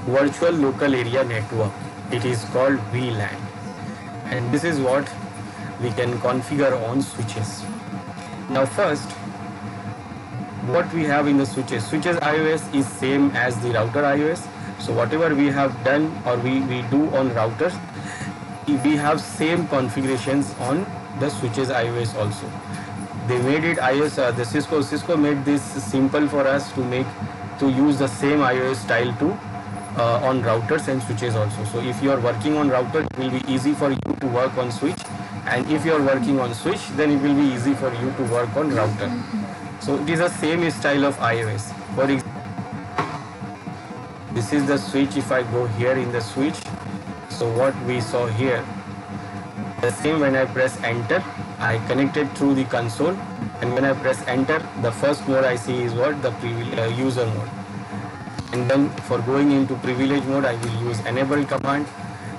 virtual local area network. It is called VLAN, and this is what we can configure on switches. Now first, what we have in the switches IOS is same as the router IOS. So whatever we have done or we do on routers, we have same configurations on the switches IOS also. They made it iOS, the Cisco made this simple for us to use the same iOS style to on routers and switches also. So if you are working on router, it will be easy for you to work on switch, and if you are working on switch, then it will be easy for you to work on router. So it is the same style of iOS. For example, this is the switch. If I go here in the switch, so what we saw here, the same. When I press enter, I connected through the console, and when I press enter, the first mode I see is what? The user mode. And then for going into privilege mode, I will use enable command.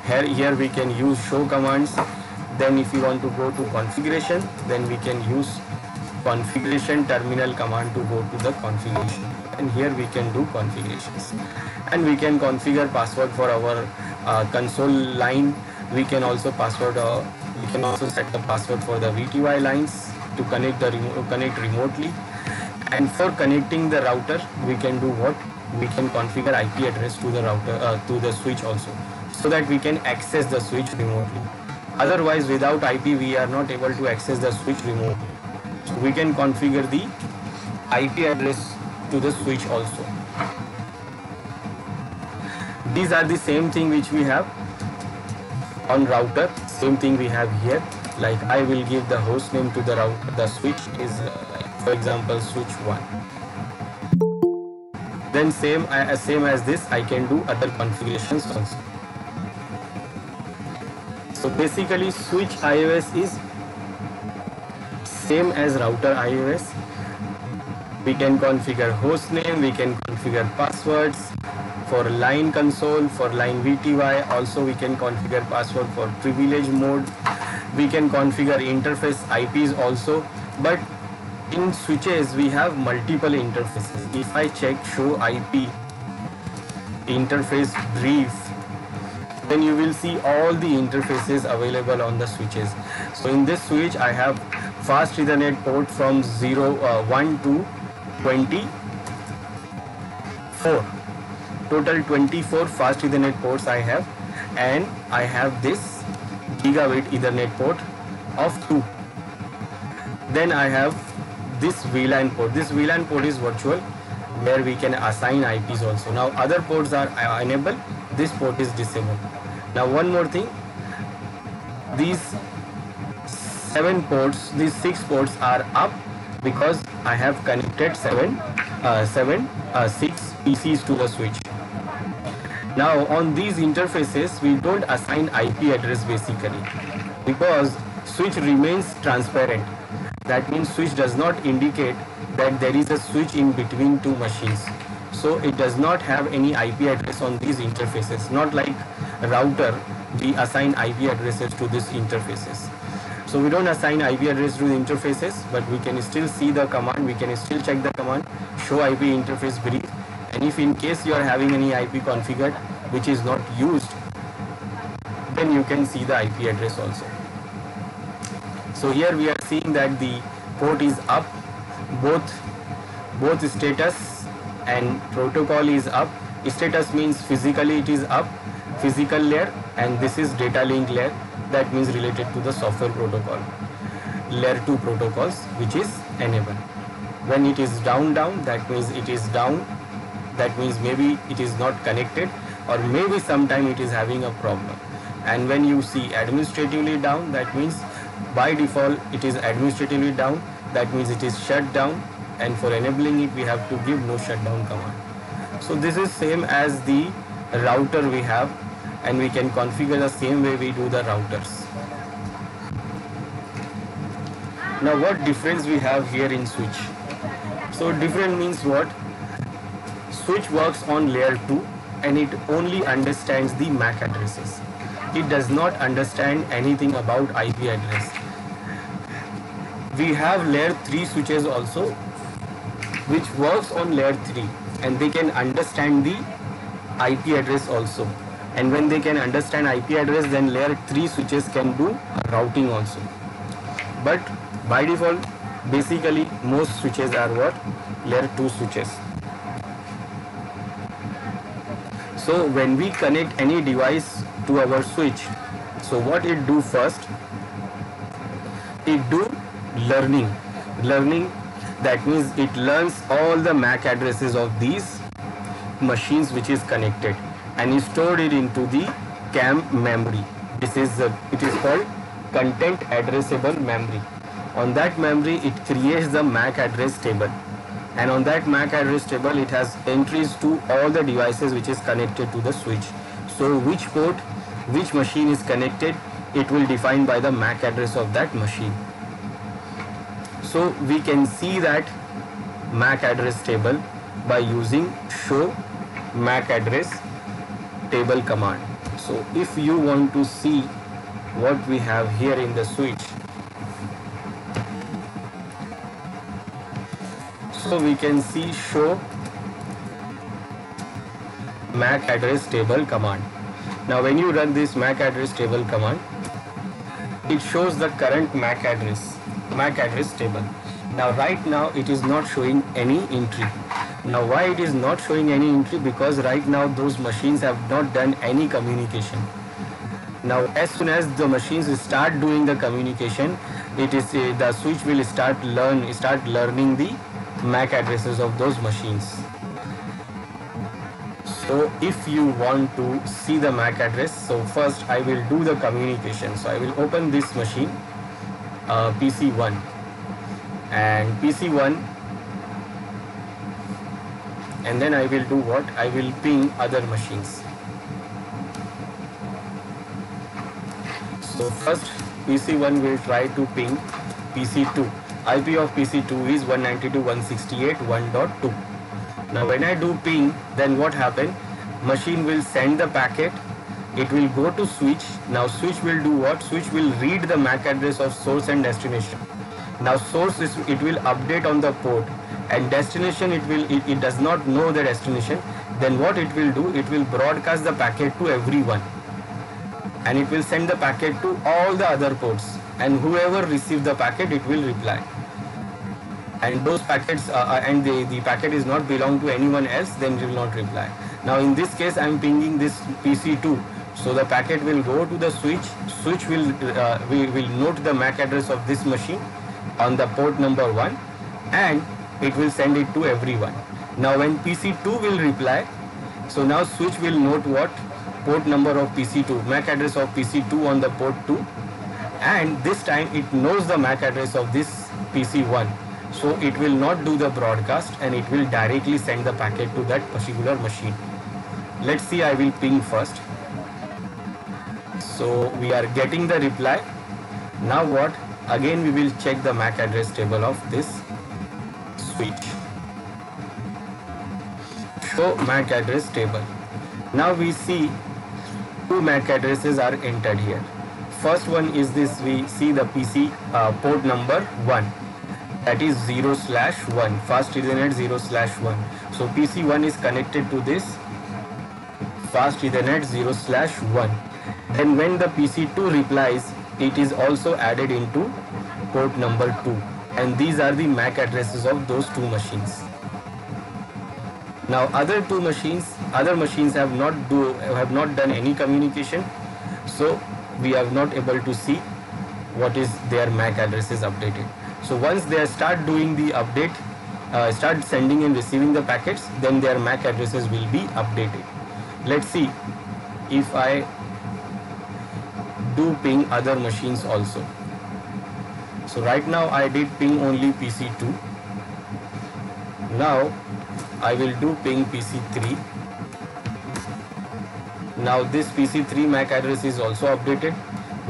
Here we can use show commands. Then if you want to go to configuration, then we can use configuration terminal command to go to the configuration, and here we can do configurations, and we can configure password for our console line. We can also set the password for the VTY lines to connect remotely. And for connecting the router, we can do what? We can configure IP address to the router, to the switch also, so that we can access the switch remotely. Otherwise, without IP, we are not able to access the switch remotely. So we can configure the IP address to the switch also. These are the same thing which we have on router. Same thing we have here. Like I will give the host name to the router. The switch is, for example, switch 1. Then same as this, I can do other configurations also. So basically, switch iOS is same as router iOS. We can configure host name, we can configure passwords for line console, for line VTY. Also we can configure password for privilege mode. We can configure interface IPs also. But in switches we have multiple interfaces. If I check show IP interface brief, then you will see all the interfaces available on the switches. So in this switch I have fast Ethernet port from 1 to 24. Total 24 fast Ethernet ports I have, and I have this gigabit Ethernet port of 2. Then I have this VLAN port. This VLAN port is virtual, where we can assign IPs also. Now other ports are enabled, this port is disabled. Now one more thing, these 6 ports are up because I have connected 6 PCs to the switch. Now on these interfaces we don't assign IP address basically, because switch remains transparent. That means switch does not indicate that there is a switch in between two machines. So it does not have any IP address on these interfaces. Not like router, we assign IP addresses to these interfaces. So we don't assign IP address to the interfaces, but we can still see the command, we can still check the command, show IP interface brief, and if in case you are having any IP configured which is not used, then you can see the IP address also. So here we are seeing that the port is up, both status and protocol is up. Status means physically it is up, physical layer, and this is data link layer. That means related to the software protocol, layer 2 protocols, which is enabled. When it is down, that means it is down. That means maybe it is not connected, or maybe sometime it is having a problem. And when you see administratively down, that means by default it is administratively down. That means it is shut down, and for enabling it we have to give no shutdown command. So this is same as the router we have, and we can configure the same way we do the routers. Now what difference we have here in switch? So different means what? Switch works on layer 2 and it only understands the MAC addresses. It does not understand anything about IP address. We have layer 3 switches also, which works on layer 3, and they can understand the IP address also. And when they can understand IP address, then layer 3 switches can do routing also. But by default, basically most switches are what? Layer 2 switches. So when we connect any device to our switch, so what it do first? It do learning. That means it learns all the MAC addresses of these machines which is connected, and it stored it into the CAM memory. It is called content addressable memory. On that memory, it creates the MAC address table, and on that MAC address table, it has entries to all the devices which is connected to the switch. So which port, which machine is connected, it will define by the MAC address of that machine. So we can see that MAC address table by using show MAC address table command. So if you want to see what we have here in the switch, so we can see show MAC address table command. Now when you run this MAC address table command, it shows the current MAC address table. Now right now it is not showing any entry. Now why it is not showing any entry? Because right now those machines have not done any communication. Now as soon as the machines start doing the communication, it is the switch will start learning the MAC addresses of those machines. So if you want to see the MAC address, so first I will do the communication. So I will open this machine, PC1, and PC1, and then I will do what? I will ping other machines. So first PC1 will try to ping PC2. IP of PC2 is 192.168.1.2. Now when I do ping, then what happen? Machine will send the packet, it will go to switch. Now switch will do what? Switch will read the MAC address of source and destination. Now source it will update on the port, and destination it does not know the destination. Then what it will do? It will broadcast the packet to everyone, and it will send the packet to all the other ports, and whoever receive the packet, it will reply. And those packets and the packet is not belong to anyone else, then it will not reply. Now in this case I am pinging this PC2, so the packet will go to the switch. Switch will note the MAC address of this machine on the port number 1, and it will send it to everyone. Now when PC2 will reply, so now switch will note what? Port number of PC2, MAC address of PC2 on the port 2, and this time it knows the MAC address of this PC1. So it will not do the broadcast, and it will directly send the packet to that particular machine. Let's see, I will ping first. So we are getting the reply. Now what? Again we will check the MAC address table of this switch. Show MAC address table. Now we see two MAC addresses are entered here. First one is this, we see the PC port number 1. That is 0/1, fast Ethernet 0/1. So PC1 is connected to this fast Ethernet 0/1. Then when the PC2 replies, it is also added into port number 2. And these are the MAC addresses of those two machines. Now other machines have not done any communication. So we are not able to see what is their MAC addresses updated. So once they start doing the update, start sending and receiving the packets, then their MAC addresses will be updated. Let's see if I do ping other machines also. So right now I did ping only PC2. Now I will do ping PC3. Now this PC3 MAC address is also updated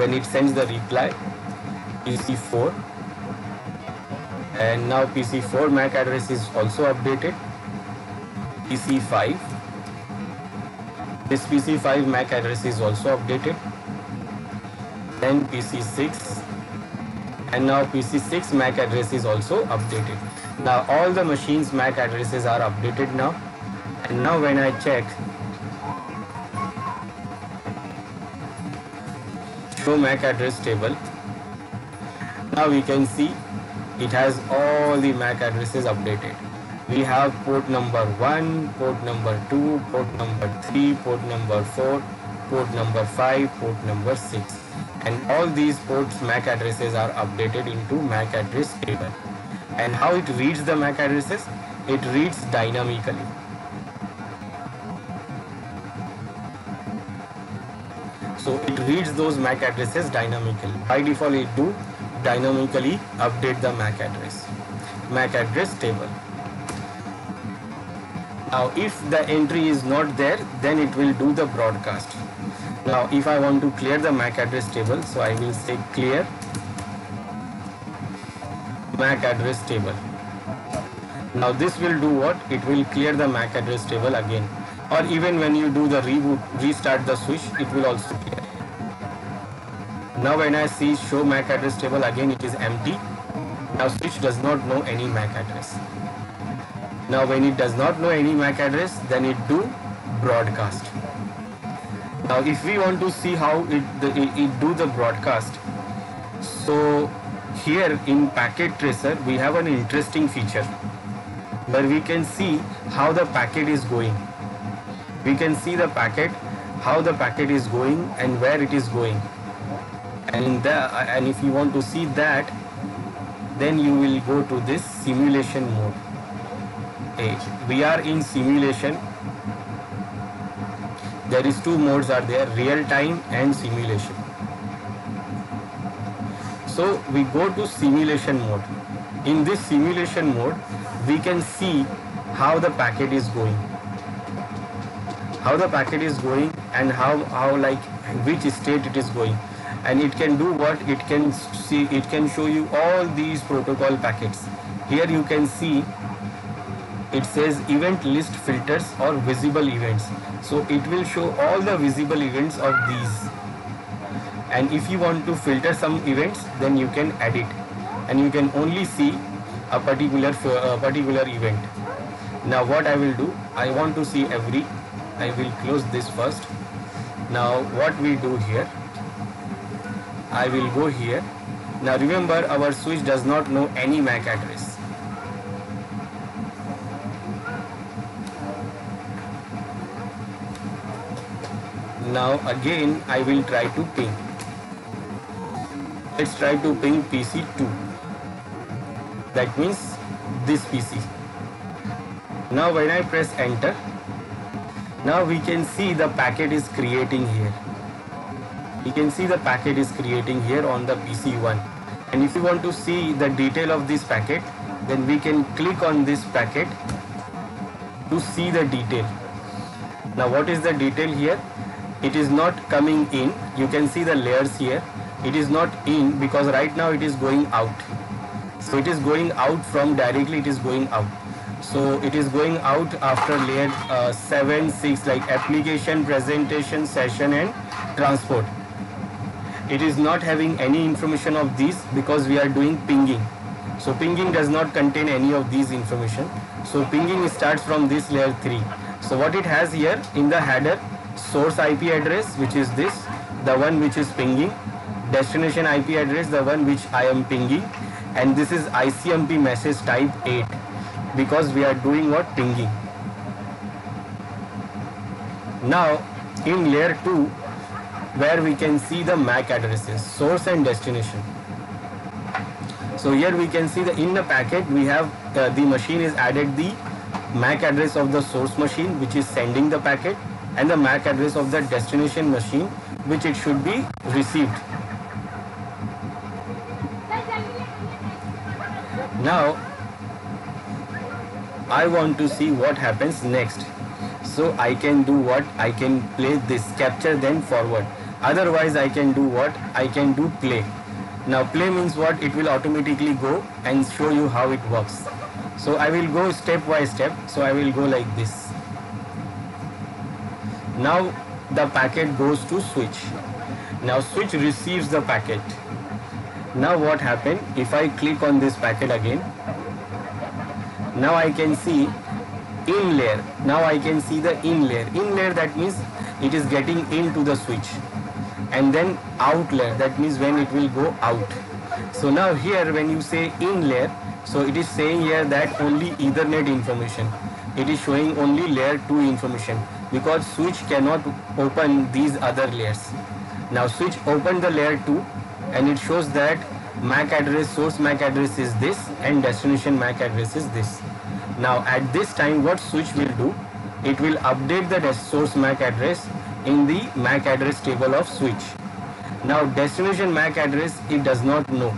when it sends the reply. PC4. And now PC4 MAC address is also updated. PC5. This PC5 MAC address is also updated. Then PC6. And now PC6 MAC address is also updated. Now all the machines' MAC addresses are updated now. And now when I check show MAC address table. Now we can see it has all the MAC addresses updated. We have port number 1, port number 2, port number 3, port number 4, port number 5, port number 6. And all these ports MAC addresses are updated into MAC address table. And how it reads the MAC addresses? It reads dynamically. So it reads those MAC addresses dynamically. By default, it do dynamically update the MAC address table. Now, if the entry is not there, then it will do the broadcast. Now, if I want to clear the MAC address table, so I will say clear MAC address table. Now, this will do what? It will clear the MAC address table again. Or even when you do the reboot, restart the switch, it will also clear. Now, when I see show MAC address table, again it is empty. Now, switch does not know any MAC address. Now, when it does not know any MAC address, then it do broadcast. Now, if we want to see how it do the broadcast, so here in Packet Tracer, we have an interesting feature where we can see how the packet is going. We can see the packet, how the packet is going and where it is going. And if you want to see that, then you will go to this simulation mode. We are in simulation. There is two modes are there, real time and simulation. So we go to simulation mode. In this simulation mode, we can see how the packet is going. How the packet is going and how like which state it is going. And it can do what? It can show you all these protocol packets. Here you can see it says event list filters or visible events. So it will show all the visible events of these. And if you want to filter some events, then you can add it. And you can only see a particular event. Now what I will do, I want to see I will close this first. Now what we do here, I will go here. Now remember, our switch does not know any MAC address. Now again I will try to ping. Let's try to ping PC2. That means this PC. Now when I press enter, now we can see the packet is creating here. We can see the packet is creating here on the PC1. And if you want to see the detail of this packet, then we can click on this packet to see the detail. Now what is the detail here? It is not coming in. You can see the layers here. It is not in because right now it is going out. So it is going out from directly, it is going out. So it is going out after layer 7, 6 like application, presentation, session and transport. It is not having any information of these because we are doing pinging. So pinging does not contain any of these information. So pinging starts from this layer 3. So what it has here in the header, source IP address, which is this, the one which is pinging, destination IP address, the one which I am pinging, and this is ICMP message type 8 because we are doing what? Pinging. Now in layer 2, where we can see the MAC addresses, source and destination. So here we can see in the packet we have the machine is added the MAC address of the source machine which is sending the packet, and the MAC address of the destination machine which it should be received. Now I want to see what happens next. So I can do what? I can play this, capture then forward. Otherwise I can do what? I can do play. Now play means what? It will automatically go and show you how it works. So I will go step by step. So I will go like this. Now the packet goes to switch. Now switch receives the packet. Now what happened? If I click on this packet again, now I can see in layer. Now I can see the in layer. In layer, that means it is getting into the switch. and then out layer, that means when it will go out. So now here when you say in layer, so it is saying here that only Ethernet information, it is showing only layer 2 information, because switch cannot open these other layers. Now switch opened the layer 2 and it shows that MAC address, source MAC address is this and destination MAC address is this. Now at this time what switch will do, it will update the source MAC address in the MAC address table of switch. Now destination MAC address it does not know.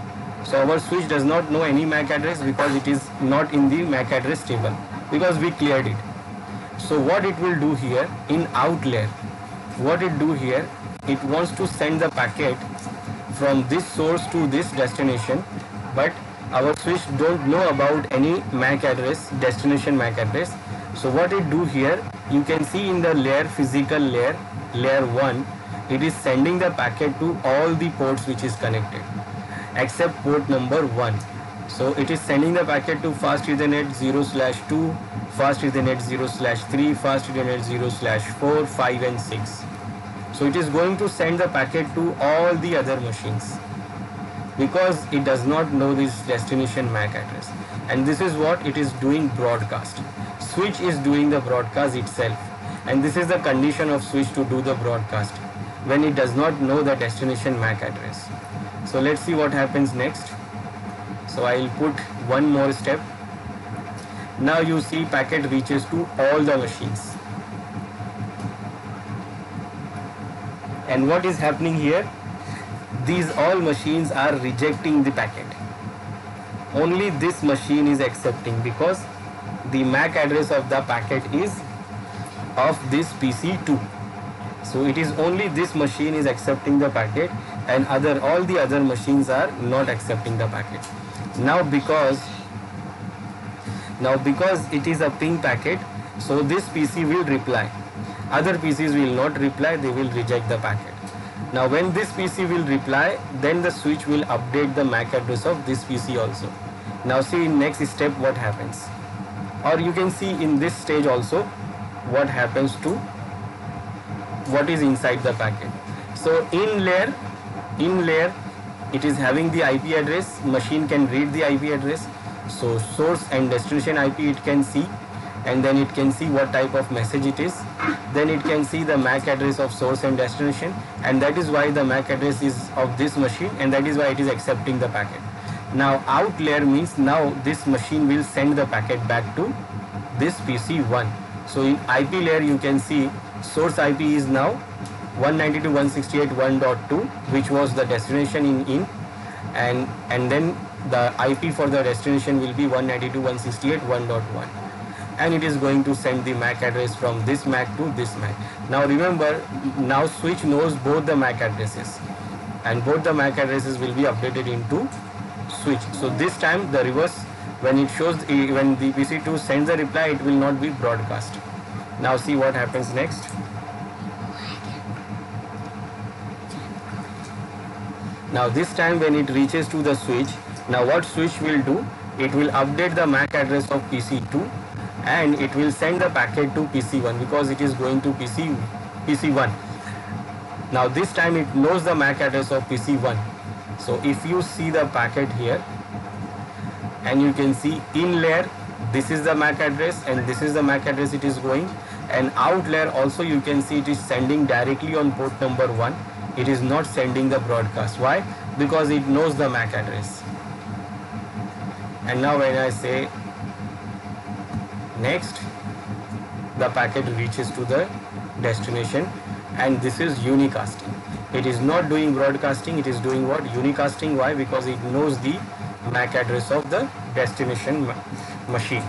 So our switch does not know any MAC address because it is not in the MAC address table, because we cleared it. So what it will do here in out layer, what it do here, it wants to send the packet from this source to this destination, but our switch don't know about any MAC address, destination MAC address. So what it do here, you can see in the layer, physical layer, layer 1, it is sending the packet to all the ports which is connected except port number 1. So it is sending the packet to fast Ethernet 0/2, fast Ethernet 0/3, fast Ethernet 0/4, 5 and 6. So it is going to send the packet to all the other machines because it does not know this destination MAC address. And this is what it is doing broadcast. Switch is doing the broadcast itself, and this is the condition of switch to do the broadcast when it does not know the destination MAC address. So let's see what happens next. So I'll put one more step. Now you see packet reaches to all the machines. And what is happening here? These all machines are rejecting the packet. Only this machine is accepting because the MAC address of the packet is of this PC2. So it is only this machine is accepting the packet, and all the other machines are not accepting the packet. Now because it is a ping packet, so this PC will reply. Other PCs will not reply, they will reject the packet. Now when this PC will reply, then the switch will update the MAC address of this PC also. Now see in next step what happens. Or you can see in this stage also what happens to what is inside the packet. So in layer it is having the IP address, machine can read the IP address, so source and destination IP it can see, and then it can see what type of message it is, then it can see the MAC address of source and destination, and that is why the MAC address is of this machine, and that is why it is accepting the packet. Now out layer means now this machine will send the packet back to this PC1. So in IP layer you can see source IP is now 192.168.1.2, which was the destination in and then the IP for the destination will be 192.168.1.1, and it is going to send the MAC address from this MAC to this MAC. Now remember, now switch knows both the MAC addresses, and both the MAC addresses will be updated into switch. So this time the reverse, when it shows when the PC2 sends the reply, it will not be broadcast. Now see what happens next. Now this time when it reaches to the switch, now what switch will do, it will update the MAC address of PC2 and it will send the packet to PC1 because it is going to PC1. Now this time it knows the MAC address of PC1. So if you see the packet here, and you can see in layer this is the MAC address and this is the MAC address it is going, and out layer also you can see it is sending directly on port number 1. It is not sending the broadcast. Why? Because it knows the MAC address. And now when I say next, the packet reaches to the destination, and this is unicasting. It is not doing broadcasting, it is doing what? Unicasting. Why? Because it knows the MAC address of the destination machine.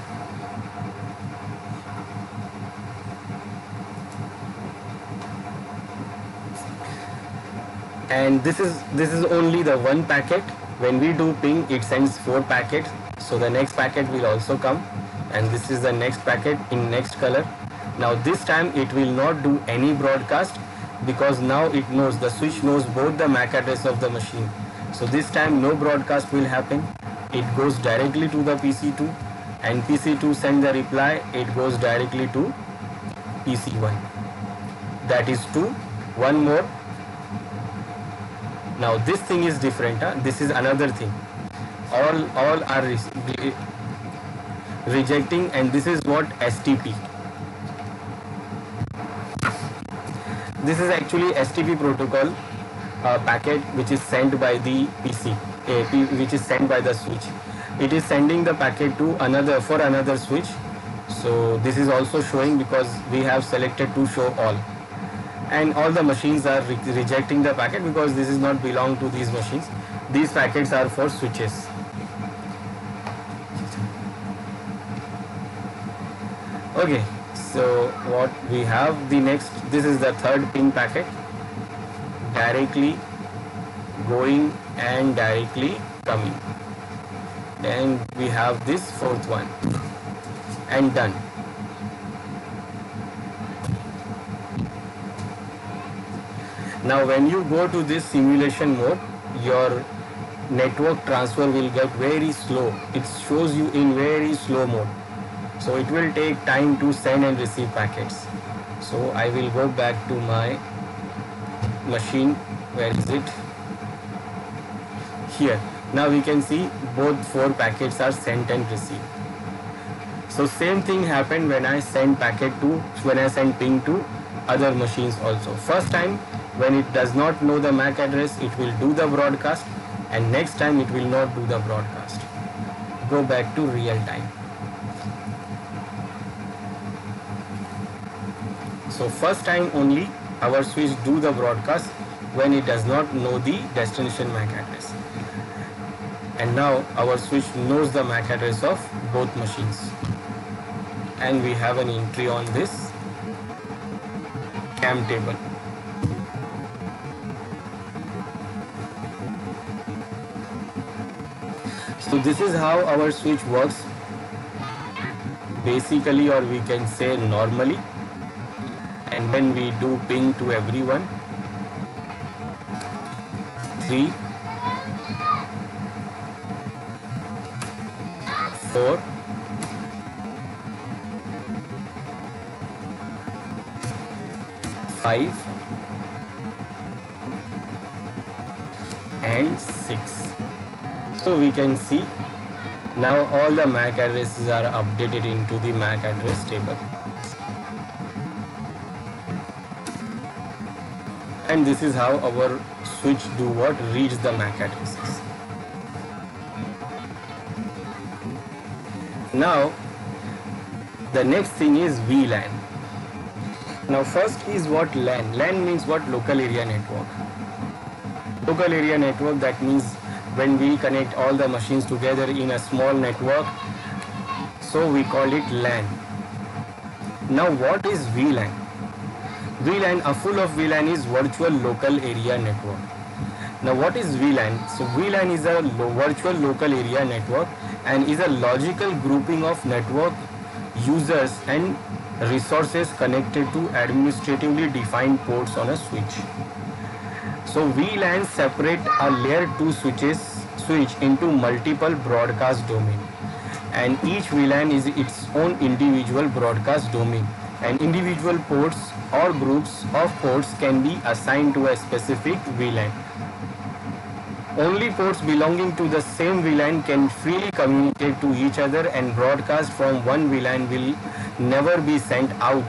And this is only the one packet. When we do ping, it sends 4 packets, so the next packet will also come, and this is the next packet in next color. Now this time it will not do any broadcast because now it knows, the switch knows both the MAC address of the machine. So this time no broadcast will happen. It goes directly to the PC2, and PC2 send the reply, it goes directly to PC1. That is 2. One more. Now this thing is different. This is another thing. All are rejecting, and this is what STP. This is actually STP protocol packet which is sent by the PC, which is sent by the switch. It is sending the packet to another switch. So this is also showing because we have selected to show all, and all the machines are rejecting the packet because this is not belong to these machines. These packets are for switches. Okay, so what we have the next, this is the third ping packet, directly going and directly coming. Then we have this fourth one, and done. Now when you go to this simulation mode, your network transfer will get very slow. It shows you in very slow mode. So it will take time to send and receive packets. So I will go back to my machine. Where is it? Here. Now we can see both 4 packets are sent and received. So same thing happened when I send ping to other machines also. First time when it does not know the MAC address, it will do the broadcast, and next time it will not do the broadcast. Go back to real time. So first time only our switch do the broadcast when it does not know the destination MAC address. And now our switch knows the MAC address of both machines. And we have an entry on this CAM table. So this is how our switch works basically, or we can say normally. And when we do ping to everyone, 3, 4, 5, and 6. So we can see now all the MAC addresses are updated into the MAC address table. And this is how our switch do what? Reads the MAC addresses. Now the next thing is VLAN. Now first is what LAN. LAN means what? Local area network. Local area network, that means when we connect all the machines together in a small network, so we call it LAN. Now what is VLAN? VLAN, a full of VLAN is virtual local area network. Now what is VLAN? So VLAN is a virtual local area network and is a logical grouping of network users and resources connected to administratively defined ports on a switch. So VLAN separate a layer 2 switch into multiple broadcast domain, and each VLAN is its own individual broadcast domain, and individual ports or groups of ports can be assigned to a specific VLAN. Only ports belonging to the same VLAN can freely communicate to each other, and broadcast from one VLAN will never be sent out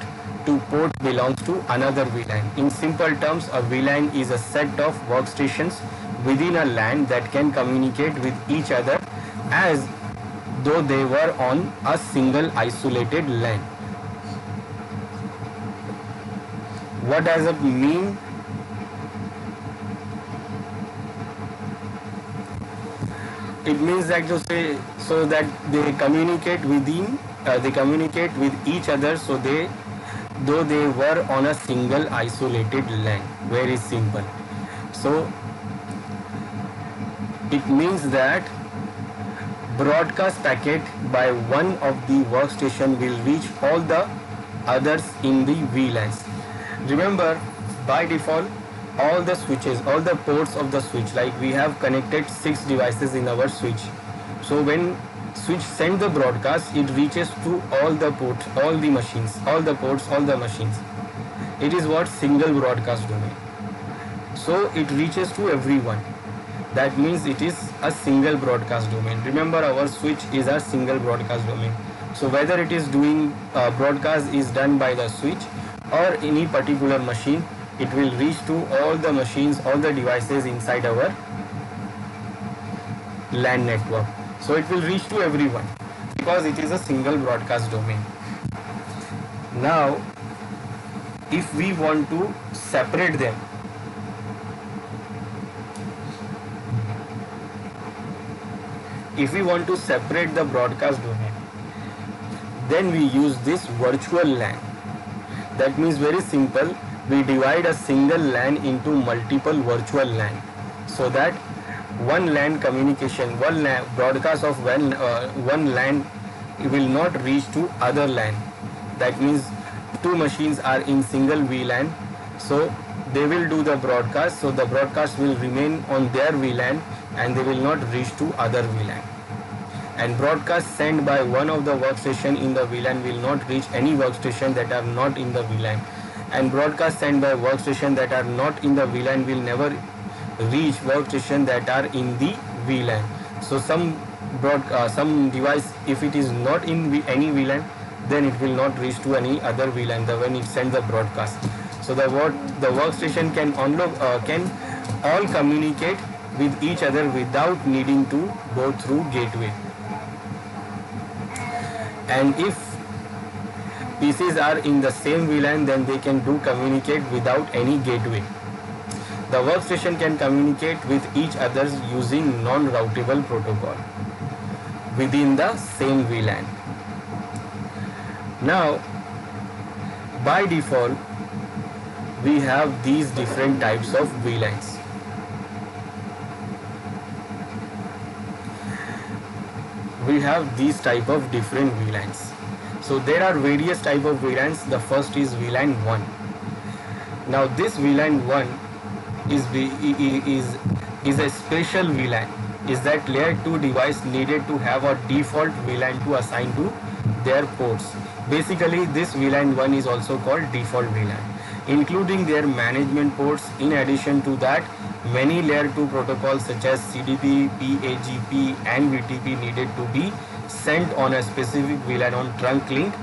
to port belongs to another VLAN. In simple terms, a VLAN is a set of workstations within a LAN that can communicate with each other as though they were on a single isolated LAN. What does it mean? It means that to say so that they communicate with each other, so though they were on a single isolated LAN. Very simple. So it means that broadcast packet by one of the workstation will reach all the others in the VLANs. Remember, by default, all the switches, all the ports of the switch, like we have connected 6 devices in our switch. So when switch send the broadcast, it reaches to all the ports, all the machines, all the ports, all the machines. It is what? Single broadcast domain. so it reaches to everyone. That means it is a single broadcast domain. Remember, our switch is a single broadcast domain. So whether it is doing broadcast is done by the switch or any particular machine, it will reach to all the machines, all the devices inside our LAN network. So it will reach to everyone because it is a single broadcast domain. Now, if we want to separate them, if we want to separate the broadcast domain, then we use this virtual LAN. That means very simple, we divide a single LAN into multiple virtual LAN, so that one LAN communication, one LAN, broadcast of one LAN will not reach to other LAN. That means two machines are in single VLAN, so they will do the broadcast, so the broadcast will remain on their VLAN and they will not reach to other VLAN. And broadcast sent by one of the workstation in the VLAN will not reach any workstation that are not in the VLAN. And broadcast sent by workstation that are not in the VLAN will never reach workstation that are in the VLAN. So some device, if it is not in any VLAN, then it will not reach to any other VLAN when it sends the broadcast. So the workstation can all communicate with each other without needing to go through gateway. And if PCs are in the same VLAN, then they can communicate without any gateway. The workstation can communicate with each other using non-routable protocol within the same VLAN. Now, by default, we have these different types of VLANs. We have these type of different VLANs. So there are various type of VLANs. The first is VLAN 1. Now this VLAN 1 is a special VLAN. Is that layer 2 device needed to have a default VLAN to assign to their ports. Basically, this VLAN 1 is also called default VLAN, including their management ports. In addition to that, many layer 2 protocols such as CDP, PAGP and VTP needed to be sent on a specific VLAN on trunk link.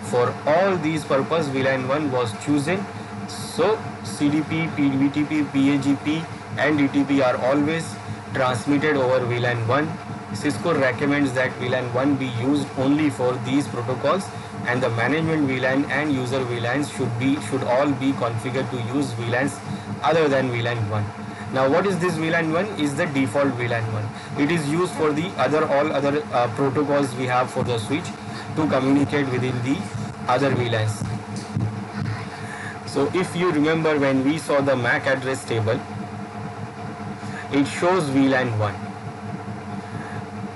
For all these purpose, VLAN 1 was chosen. So CDP, VTP, PAGP and DTP are always transmitted over VLAN 1. Cisco recommends that VLAN 1 be used only for these protocols, and the management VLAN and user VLANs should all be configured to use VLANs other than VLAN 1. Now what is this VLAN 1? Is the default VLAN 1. It is used for the all other protocols we have for the switch to communicate within the other VLANs. So if you remember, when we saw the MAC address table, it shows VLAN 1.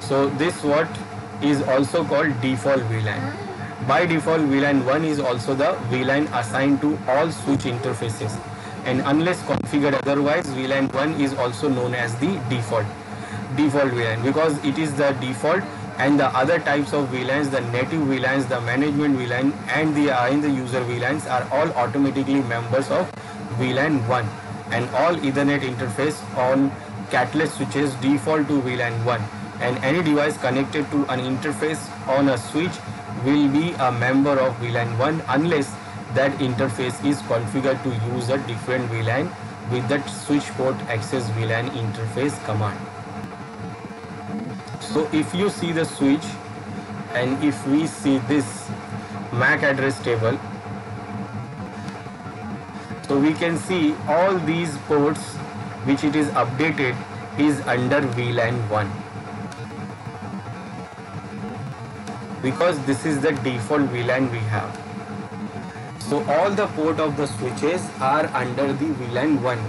So this what is also called default VLAN. By default, VLAN 1 is also the VLAN assigned to all switch interfaces, and unless configured otherwise, VLAN 1 is also known as the default VLAN, because it is the default, and the other types of VLANs, the native VLANs, the management VLAN and the user VLANs are all automatically members of VLAN 1, and all Ethernet interface on Catalyst switches default to VLAN 1, and any device connected to an interface on a switch will be a member of VLAN 1 unless that interface is configured to use a different VLAN with that switch port access VLAN interface command. So if you see the switch and if we see this MAC address table, so we can see all these ports which it is updated is under VLAN 1, because this is the default VLAN we have. So all the port of the switches are under the VLAN 1,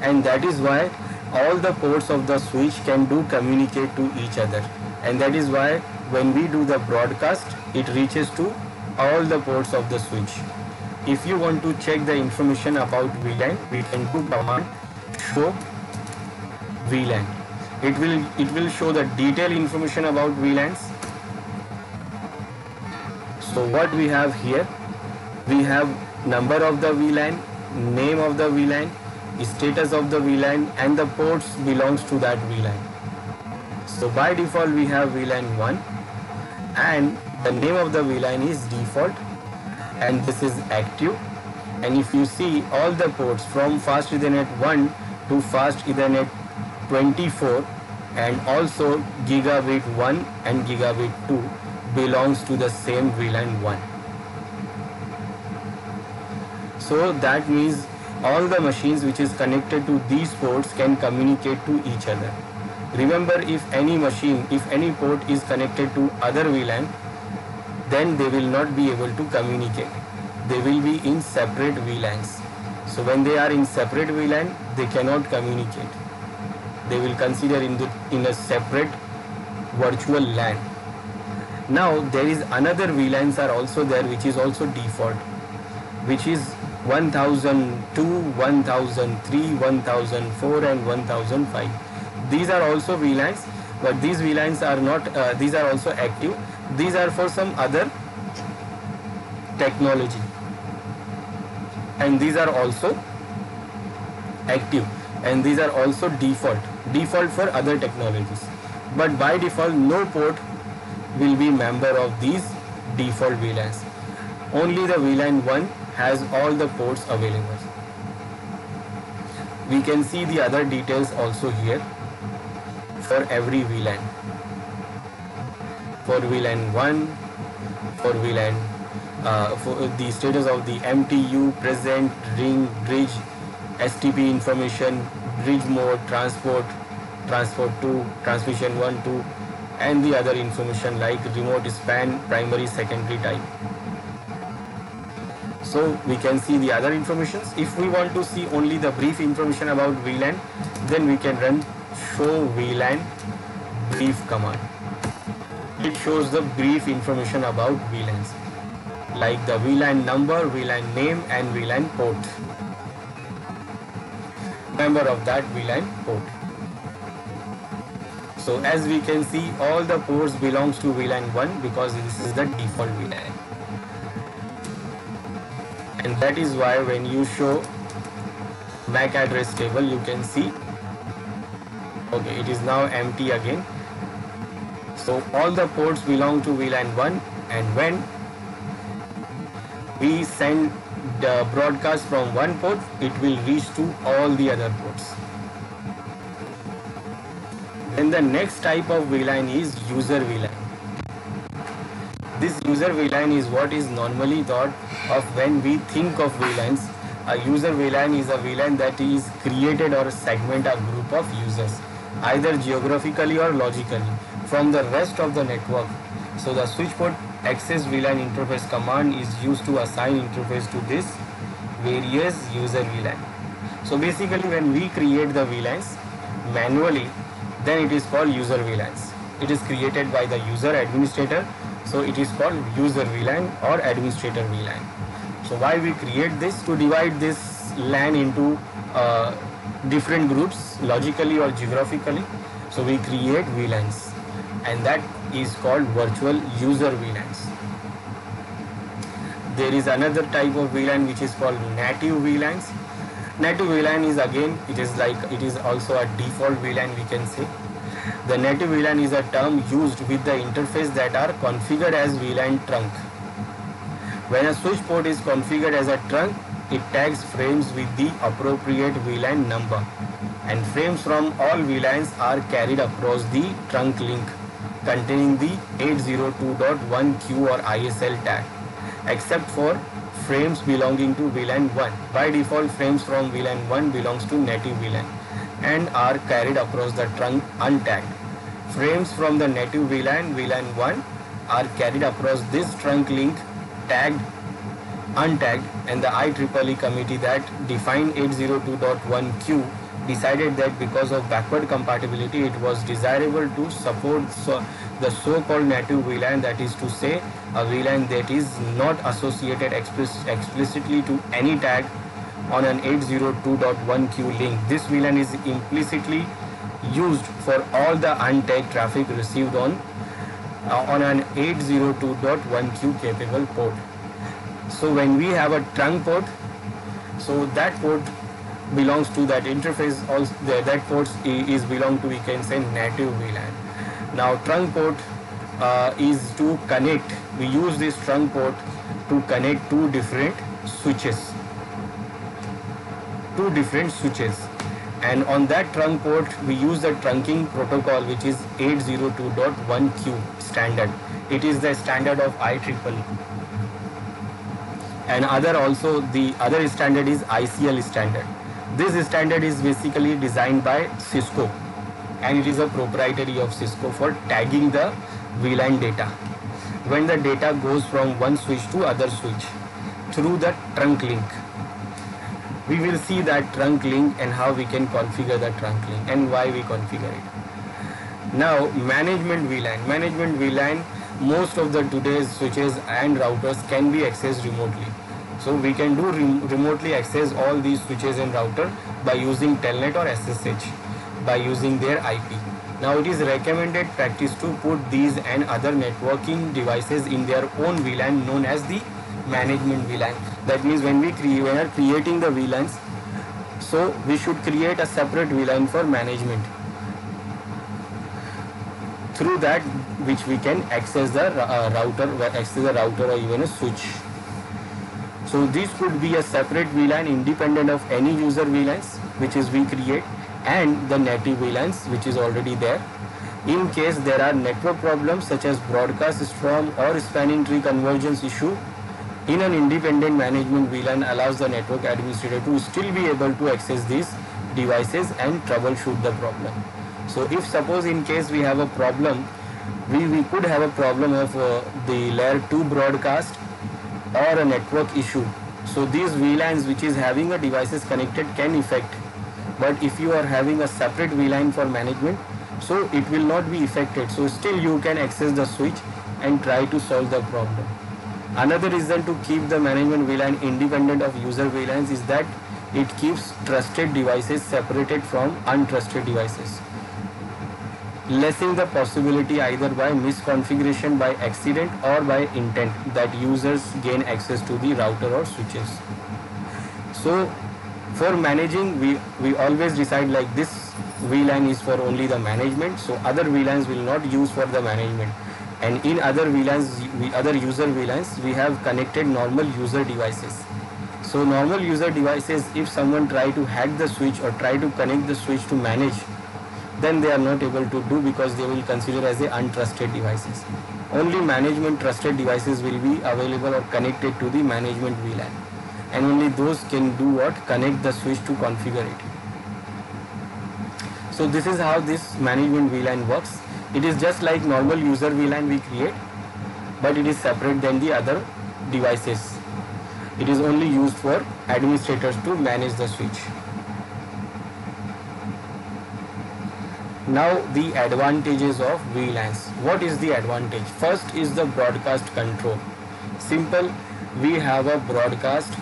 and that is why all the ports of the switch can communicate to each other, and that is why when we do the broadcast, it reaches to all the ports of the switch. If you want to check the information about VLAN, we can do command show VLAN. It will show the detailed information about VLANs. So what we have here, we have number of the VLAN, name of the VLAN, status of the VLAN and the ports belongs to that VLAN. So by default we have VLAN 1 and the name of the VLAN is default and this is active. And if you see all the ports from Fast Ethernet 1 to Fast Ethernet 24 and also Gigabit 1 and Gigabit 2 belongs to the same VLAN 1. So that means all the machines which is connected to these ports can communicate to each other. Remember, if any machine, if any port is connected to other VLAN, then they will not be able to communicate. They will be in separate VLANs. So when they are in separate VLAN, they cannot communicate. They will consider in a separate virtual LAN. Now there is another VLANs are also there which is also default, which is 1002, 1003, 1004 and 1005. These are also VLANs, but these VLANs are not, these are also active. These are for some other technology and these are also active and these are also default for other technologies. But by default no port will be member of these default VLANs. Only the VLAN 1 has all the ports available. We can see the other details also here for every VLAN. For VLAN 1, for VLAN, for the status of the MTU, present, ring, bridge, STP information, bridge mode, transport 2, transmission 1, 2, and the other information like remote span, primary, secondary type. So we can see the other informations. If we want to see only the brief information about VLAN, then we can run show VLAN brief command. It shows the brief information about VLANs like the VLAN number, VLAN name and VLAN port. Member of that VLAN port. So as we can see, all the ports belongs to VLAN 1 because this is the default VLAN. And that is why when you show MAC address table, you can see, okay, it is now empty again. So all the ports belong to VLAN 1 and when we send the broadcast from one port, it will reach to all the other ports. Then the next type of VLAN is user VLAN. This user VLAN is what is normally thought of when we think of VLANs. A user VLAN is a VLAN that is created or segment a group of users, either geographically or logically, from the rest of the network. So the switchport access VLAN interface command is used to assign interface to this various user VLAN. So basically when we create the VLANs manually, then it is called user VLANs. It is created by the user administrator, so it is called user VLAN or administrator VLAN. So why we create this? To divide this LAN into different groups logically or geographically. So we create VLANs and that is called virtual user VLANs. There is another type of VLAN which is called native VLANs. Native VLAN is again, it is also a default VLAN we can say. The native VLAN is a term used with the interface that are configured as VLAN trunk. When a switch port is configured as a trunk, it tags frames with the appropriate VLAN number and frames from all VLANs are carried across the trunk link containing the 802.1q or ISL tag, except for frames belonging to VLAN 1. By default, frames from VLAN 1 belongs to native VLAN and are carried across the trunk untagged. Frames from the native VLAN, VLAN 1 are carried across this trunk link tagged, untagged, and the IEEE committee that defined 802.1q decided that because of backward compatibility, it was desirable to support the so-called native VLAN, that is to say a VLAN that is not associated explicitly to any tag on an 802.1q link. This VLAN is implicitly used for all the untagged traffic received on an 802.1q capable port. So when we have a trunk port, so that port belongs to that interface, also that port is belong to, we can say, native VLAN. Now trunk port is to connect, we use this trunk port to connect two different switches, and on that trunk port we use the trunking protocol, which is 802.1q standard. It is the standard of IEEE, and the other standard is ICL standard. This standard is basically designed by Cisco, and it is a proprietary of Cisco for tagging the VLAN data when the data goes from one switch to other switch through the trunk link. We will see that trunk link and how we can configure the trunk link and why we configure it. Now management VLAN, most of the today's switches and routers can be accessed remotely. So we can do remotely access all these switches and router by using Telnet or SSH, by using their IP. Now it is recommended practice to put these and other networking devices in their own VLAN known as the management VLAN. That means when we are creating the VLANs, so we should create a separate VLAN for management. Through that, which we can access the router or even a switch. So this could be a separate VLAN independent of any user VLANs which is we create, and the native VLANs which is already there. In case there are network problems such as broadcast storm or spanning tree convergence issue, in an independent management VLAN allows the network administrator to still be able to access these devices and troubleshoot the problem. So if suppose in case we have a problem, we could have a problem of the layer 2 broadcast or a network issue. So these VLANs which is having a devices connected can affect, but if you are having a separate VLAN for management, so it will not be affected. So still you can access the switch and try to solve the problem. Another reason to keep the management VLAN independent of user VLANs is that it keeps trusted devices separated from untrusted devices, lessening the possibility either by misconfiguration by accident or by intent that users gain access to the router or switches. So for managing, we always decide like this VLAN is for only the management, so other VLANs will not use for the management. And in other VLANs, other user VLANs, we have connected normal user devices. So normal user devices, if someone try to hack the switch or try to connect the switch to manage, then they are not able to do because they will consider as a untrusted devices. Only management trusted devices will be available or connected to the management VLAN, and only those can do what? Connect the switch to configure it. So this is how this management VLAN works. It is just like normal user VLAN we create, but it is separate than the other devices. It is only used for administrators to manage the switch. Now the advantages of VLANs. What is the advantage? First is the broadcast control. Simple, we have a broadcast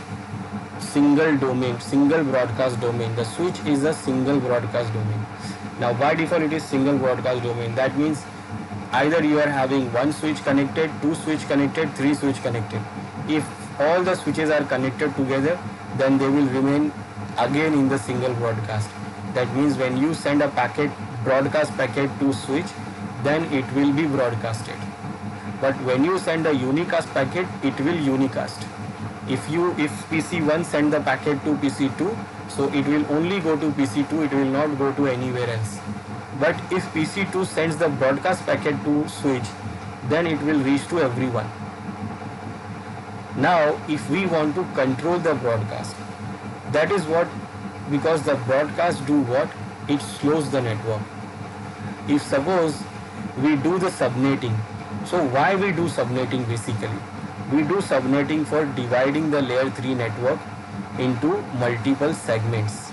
single domain, single broadcast domain. The switch is a single broadcast domain. Now by default it is single broadcast domain. That means either you are having one switch connected, two switch connected, three switch connected. If all the switches are connected together, then they will remain again in the single broadcast. That means when you send a packet, broadcast packet to switch, then it will be broadcasted. But when you send a unicast packet, it will unicast. If PC1 send the packet to PC2, so it will only go to PC2, it will not go to anywhere else. But if PC2 sends the broadcast packet to switch, then it will reach to everyone. Now if we want to control the broadcast, that is what, because the broadcast do what? It slows the network. If suppose we do the subnetting, so why we do subnetting basically? We do subnetting for dividing the layer 3 network into multiple segments,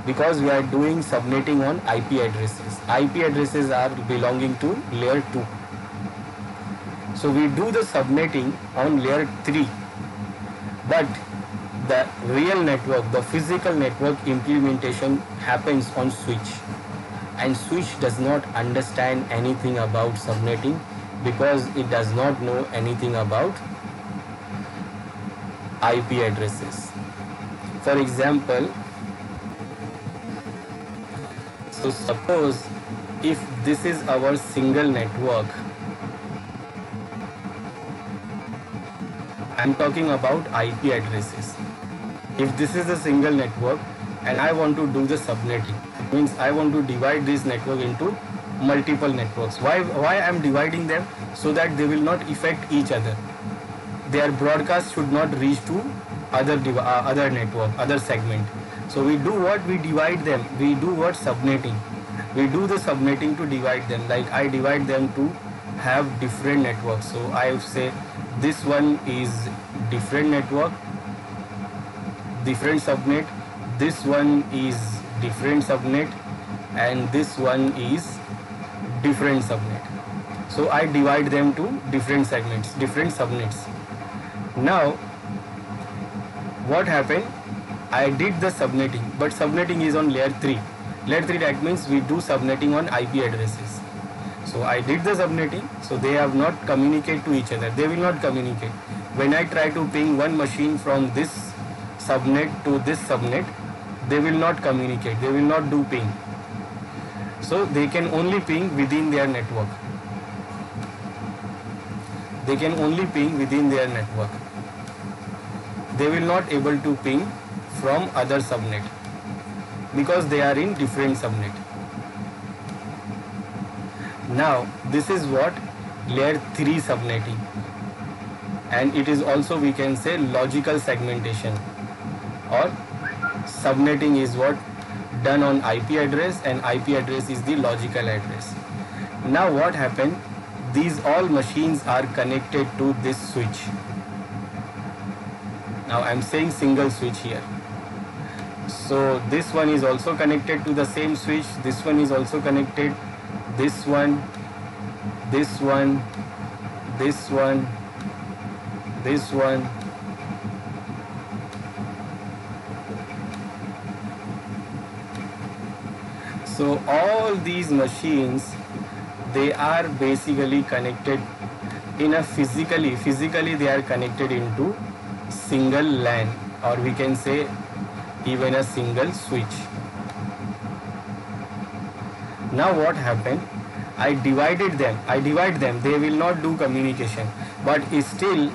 because we are doing subnetting on IP addresses. IP addresses are belonging to layer 2. So we do the subnetting on layer 3, but the real network, the physical network implementation happens on switch, and switch does not understand anything about subnetting because it does not know anything about IP addresses. For example, So suppose if this is our single network, I'm talking about IP addresses. If this is a single network and I want to do the subnetting, means I want to divide this network into multiple networks. Why I'm dividing them? So that they will not affect each other. Their broadcast should not reach to other network, other segment. So we do what? We divide them. We do what? Subnetting. We do the subnetting to divide them. Like I divide them to have different networks. So I say this one is different network, different subnet. This one is different subnet, and this one is different subnet. So I divide them to different segments, different subnets. Now what happened? I did the subnetting, but subnetting is on layer 3. Layer 3, that means we do subnetting on IP addresses. So I did the subnetting, so they have not communicate to each other. They will not communicate. When I try to ping one machine from this subnet to this subnet, they will not communicate. They will not do ping. So they can only ping within their network. They can only ping within their network. They will not able to ping from other subnet because they are in different subnet. Now this is what layer 3 subnetting, and it is also, we can say, logical segmentation, or subnetting is what done on IP address, and IP address is the logical address. Now what happened? These all machines are connected to this switch. Now I'm saying single switch here. So this one is also connected to the same switch. This one is also connected. This one, this one, this one, this one. So all these machines, they are basically connected in a physically they are connected into single LAN, or we can say even a single switch. Now what happened? I divide them. They will not do communication, but still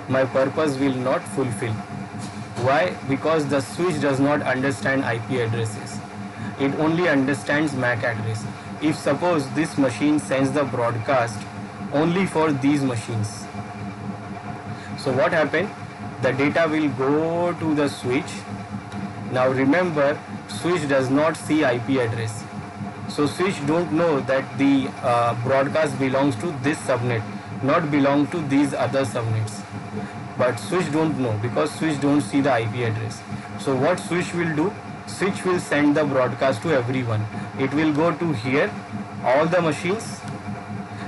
my purpose will not fulfill. Why? Because the switch does not understand IP addresses. It only understands MAC address. If suppose this machine sends the broadcast only for these machines, so what happened? The data will go to the switch. Now remember, switch does not see IP address. So switch don't know that the broadcast belongs to this subnet, not belong to these other subnets. But switch don't know because switch don't see the IP address. So what switch will do? Switch will send the broadcast to everyone. It will go to here, all the machines,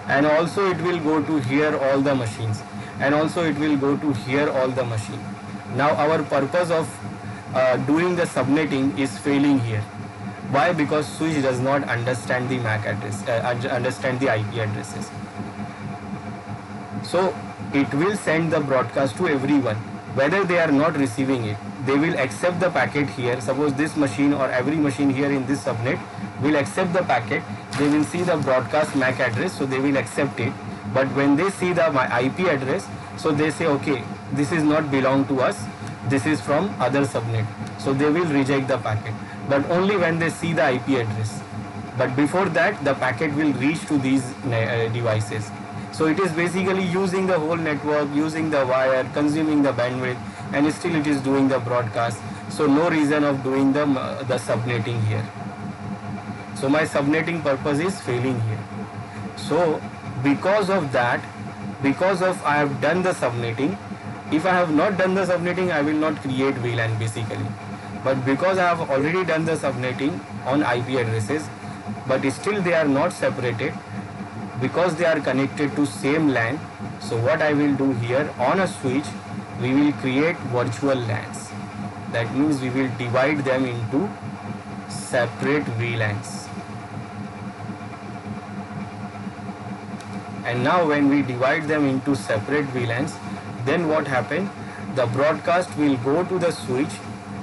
and also it will go to here, all the machines, and also it will go to here, all the machine. Now our purpose of doing the subnetting is failing here. Why? Because switch does not understand the MAC address, understand the IP addresses. So it will send the broadcast to everyone, whether they are not receiving it. They will accept the packet here. Suppose this machine or every machine here in this subnet will accept the packet. They will see the broadcast MAC address, so they will accept it. But when they see the IP address, so they say, okay, this is not belong to us. This is from other subnet. So they will reject the packet. But only when they see the IP address. But before that, the packet will reach to these devices. So it is basically using the whole network, using the wire, consuming the bandwidth, and still it is doing the broadcast. So no reason of doing the subnetting here. So my subnetting purpose is failing here. So because of that, because of I have done the subnetting, if I have not done the subnetting, I will not create VLAN basically. But because I have already done the subnetting on IP addresses, but still they are not separated, because they are connected to same LAN. So what I will do here, on a switch, we will create virtual LANs. That means we will divide them into separate VLANs. And now when we divide them into separate VLANs, then what happens? The broadcast will go to the switch.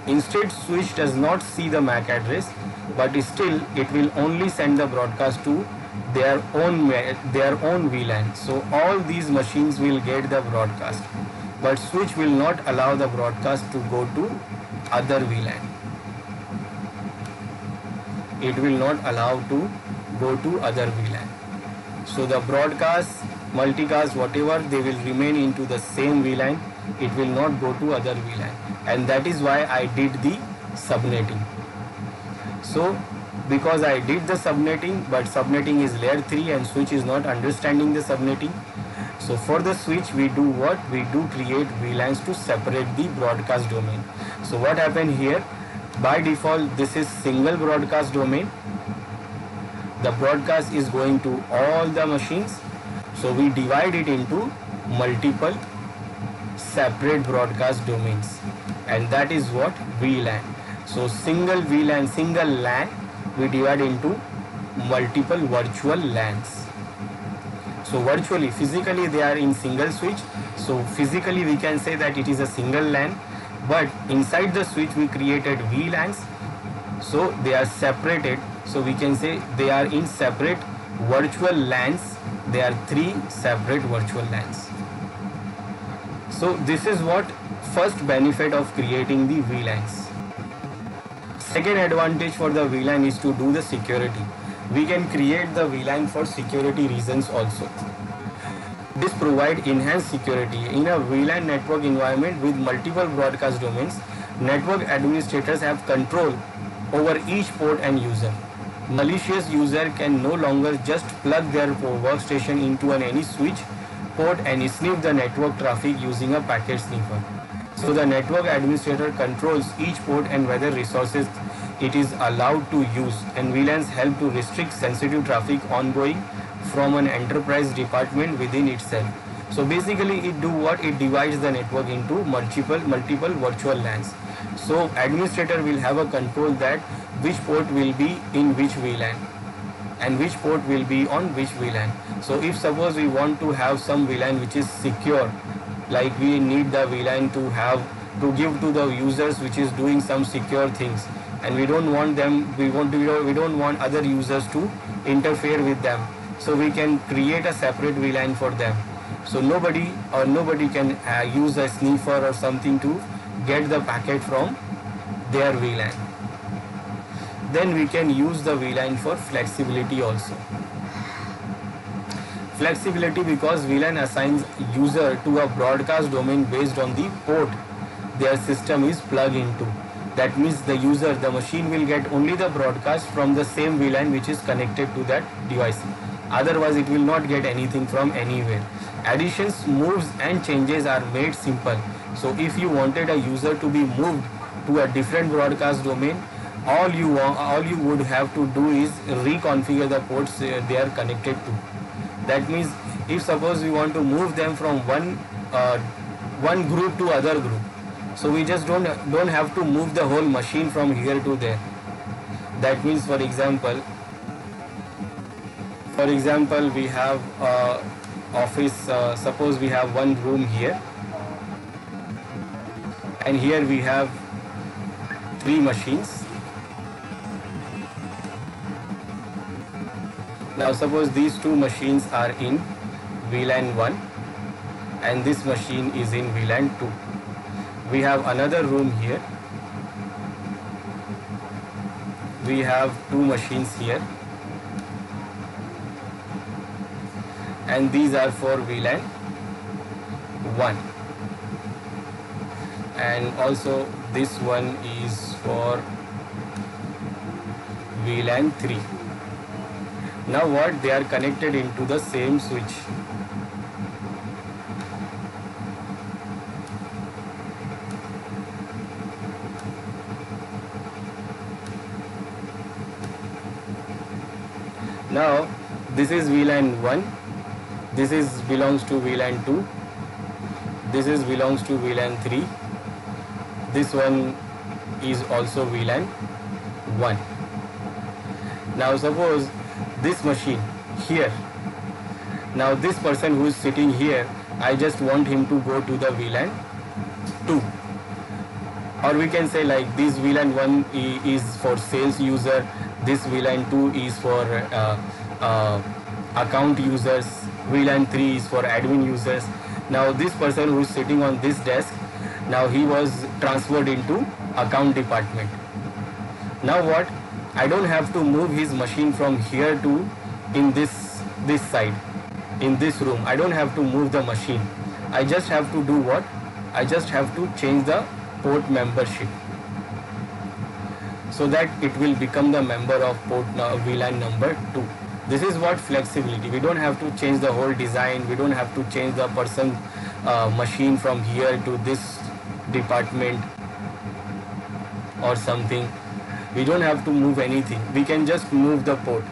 Instead, switch does not see the MAC address. but still it will only send the broadcast to their own VLAN. So all these machines will get the broadcast, but switch will not allow the broadcast to go to other VLAN. It will not allow to go to other VLAN. So the broadcast, multicast, whatever, they will remain into the same VLAN. It will not go to other VLAN, and that is why I did the subnetting. So because I did the subnetting, but subnetting is layer 3 and switch is not understanding the subnetting. So for the switch we do what? We do create VLANs to separate the broadcast domain. So what happened here? By default this is single broadcast domain. The broadcast is going to all the machines. So we divide it into multiple separate broadcast domains, and that is what? VLAN. So single VLAN, single LAN, we divide into multiple virtual LANs. So virtually, physically they are in single switch. So physically we can say that it is a single LAN, but inside the switch we created VLANs. So they are separated. So we can say they are in separate virtual LANs. They are 3 separate virtual LANs. So this is what first benefit of creating the VLANs. Second advantage for the VLAN is to do the security. We can create the VLAN for security reasons also. This provides enhanced security. In a VLAN network environment with multiple broadcast domains, network administrators have control over each port and user. Malicious user can no longer just plug their workstation into any switch port and sniff the network traffic using a packet sniffer. So the network administrator controls each port and whether resources it is allowed to use, and VLANs help to restrict sensitive traffic ongoing from an enterprise department within itself. So basically it do what? It divides the network into multiple virtual LANs. So administrator will have a control that which port will be in which VLAN and which port will be on which VLAN. So if suppose we want to have some VLAN which is secure, like we need the VLAN to give to the users which is doing some secure things, and we don't want them, we don't want other users to interfere with them. So we can create a separate VLAN for them. So nobody can use a sniffer or something to get the packet from their VLAN. Then we can use the VLAN for flexibility also. Flexibility because VLAN assigns user to a broadcast domain based on the port their system is plugged into. That means the user, the machine will get only the broadcast from the same VLAN which is connected to that device. Otherwise it will not get anything from anywhere. Additions, moves and changes are made simple. So if you wanted a user to be moved to a different broadcast domain, all you would have to do is reconfigure the ports they are connected to. That means if suppose we want to move them from one group to other group, so we just don't have to move the whole machine from here to there. That means for example we have office, suppose we have one room here, and here we have 3 machines. Now suppose these 2 machines are in VLAN 1 and this machine is in VLAN 2. We have another room here. We have 2 machines here, and these are for VLAN 1, and also this one is for VLAN 3. Now what? They are connected into the same switch. Now this is VLAN 1, this is belongs to VLAN 2, this is belongs to VLAN 3, this one is also VLAN 1. Now suppose this machine here, now this person who is sitting here, I just want him to go to the VLAN 2. or we can say like this VLAN 1 is for sales user, this VLAN 2 is for uh, account users, VLAN 3 is for admin users. Now this person who is sitting on this desk, now he was transferred into account department. Now what? I don't have to move his machine from here to in this side, in this room. I don't have to move the machine. I just have to do what? I just have to change the port membership so that it will become the member of port VLAN number 2. This is what flexibility. We don't have to change the whole design. We don't have to change the person machine from here to this department or something. We don't have to move anything. We can just move the port.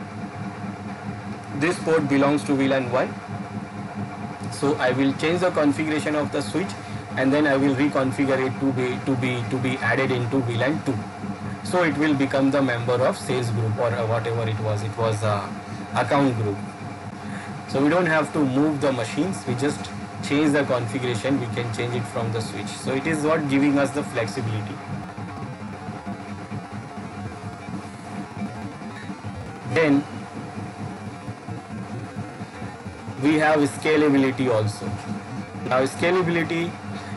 This port belongs to VLAN 1. So I will change the configuration of the switch, and then I will reconfigure it to be added into VLAN 2. So it will become the member of sales group or whatever it was. It was account group. So we don't have to move the machines. We just change the configuration. We can change it from the switch. So it is what giving us the flexibility. Then we have scalability also. Now scalability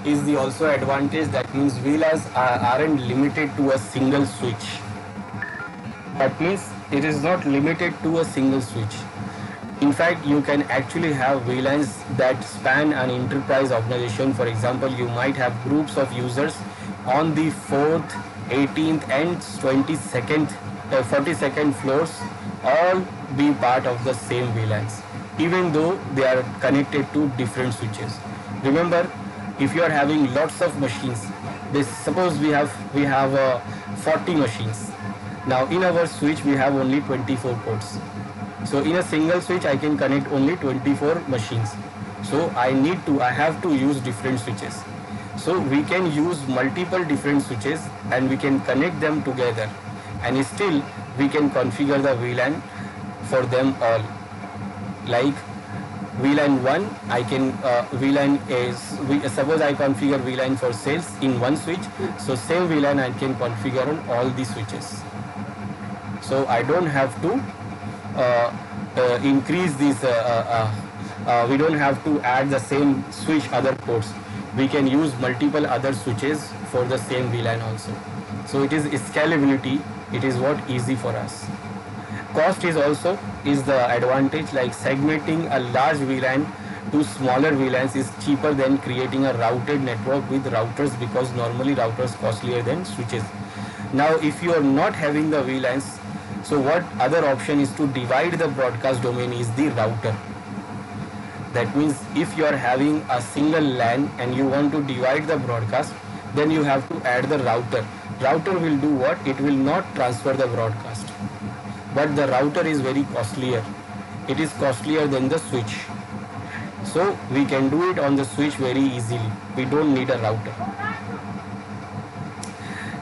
is the also advantage. That means VLANs aren't limited to a single switch. That means it is not limited to a single switch. In fact, you can actually have VLANs that span an enterprise organization. For example, you might have groups of users on the 4th, 18th and 22nd, 42nd floors all be part of the same VLANs, even though they are connected to different switches. Remember, if you are having lots of machines, suppose we have 40 machines. Now in our switch we have only 24 ports. So in a single switch I can connect only 24 machines. So I have to use different switches. So we can use multiple different switches and we can connect them together, and still we can configure the VLAN for them all. Like VLAN 1, I can suppose I configure VLAN for sales in one switch, so same VLAN I can configure on all the switches. So I don't have to increase this, we don't have to add the same switch other ports. We can use multiple other switches for the same VLAN also. So it is scalability, it is what easy for us. Cost is the advantage, like segmenting a large VLAN to smaller VLANs is cheaper than creating a routed network with routers, because normally routers costlier than switches. Now if you are not having the VLANs, so what other option is to divide the broadcast domain is the router. That means if you are having a single LAN and you want to divide the broadcast, then you have to add the router. Router will do what? It will not transfer the broadcast. But the router is very costlier. It is costlier than the switch. So we can do it on the switch very easily. We don't need a router.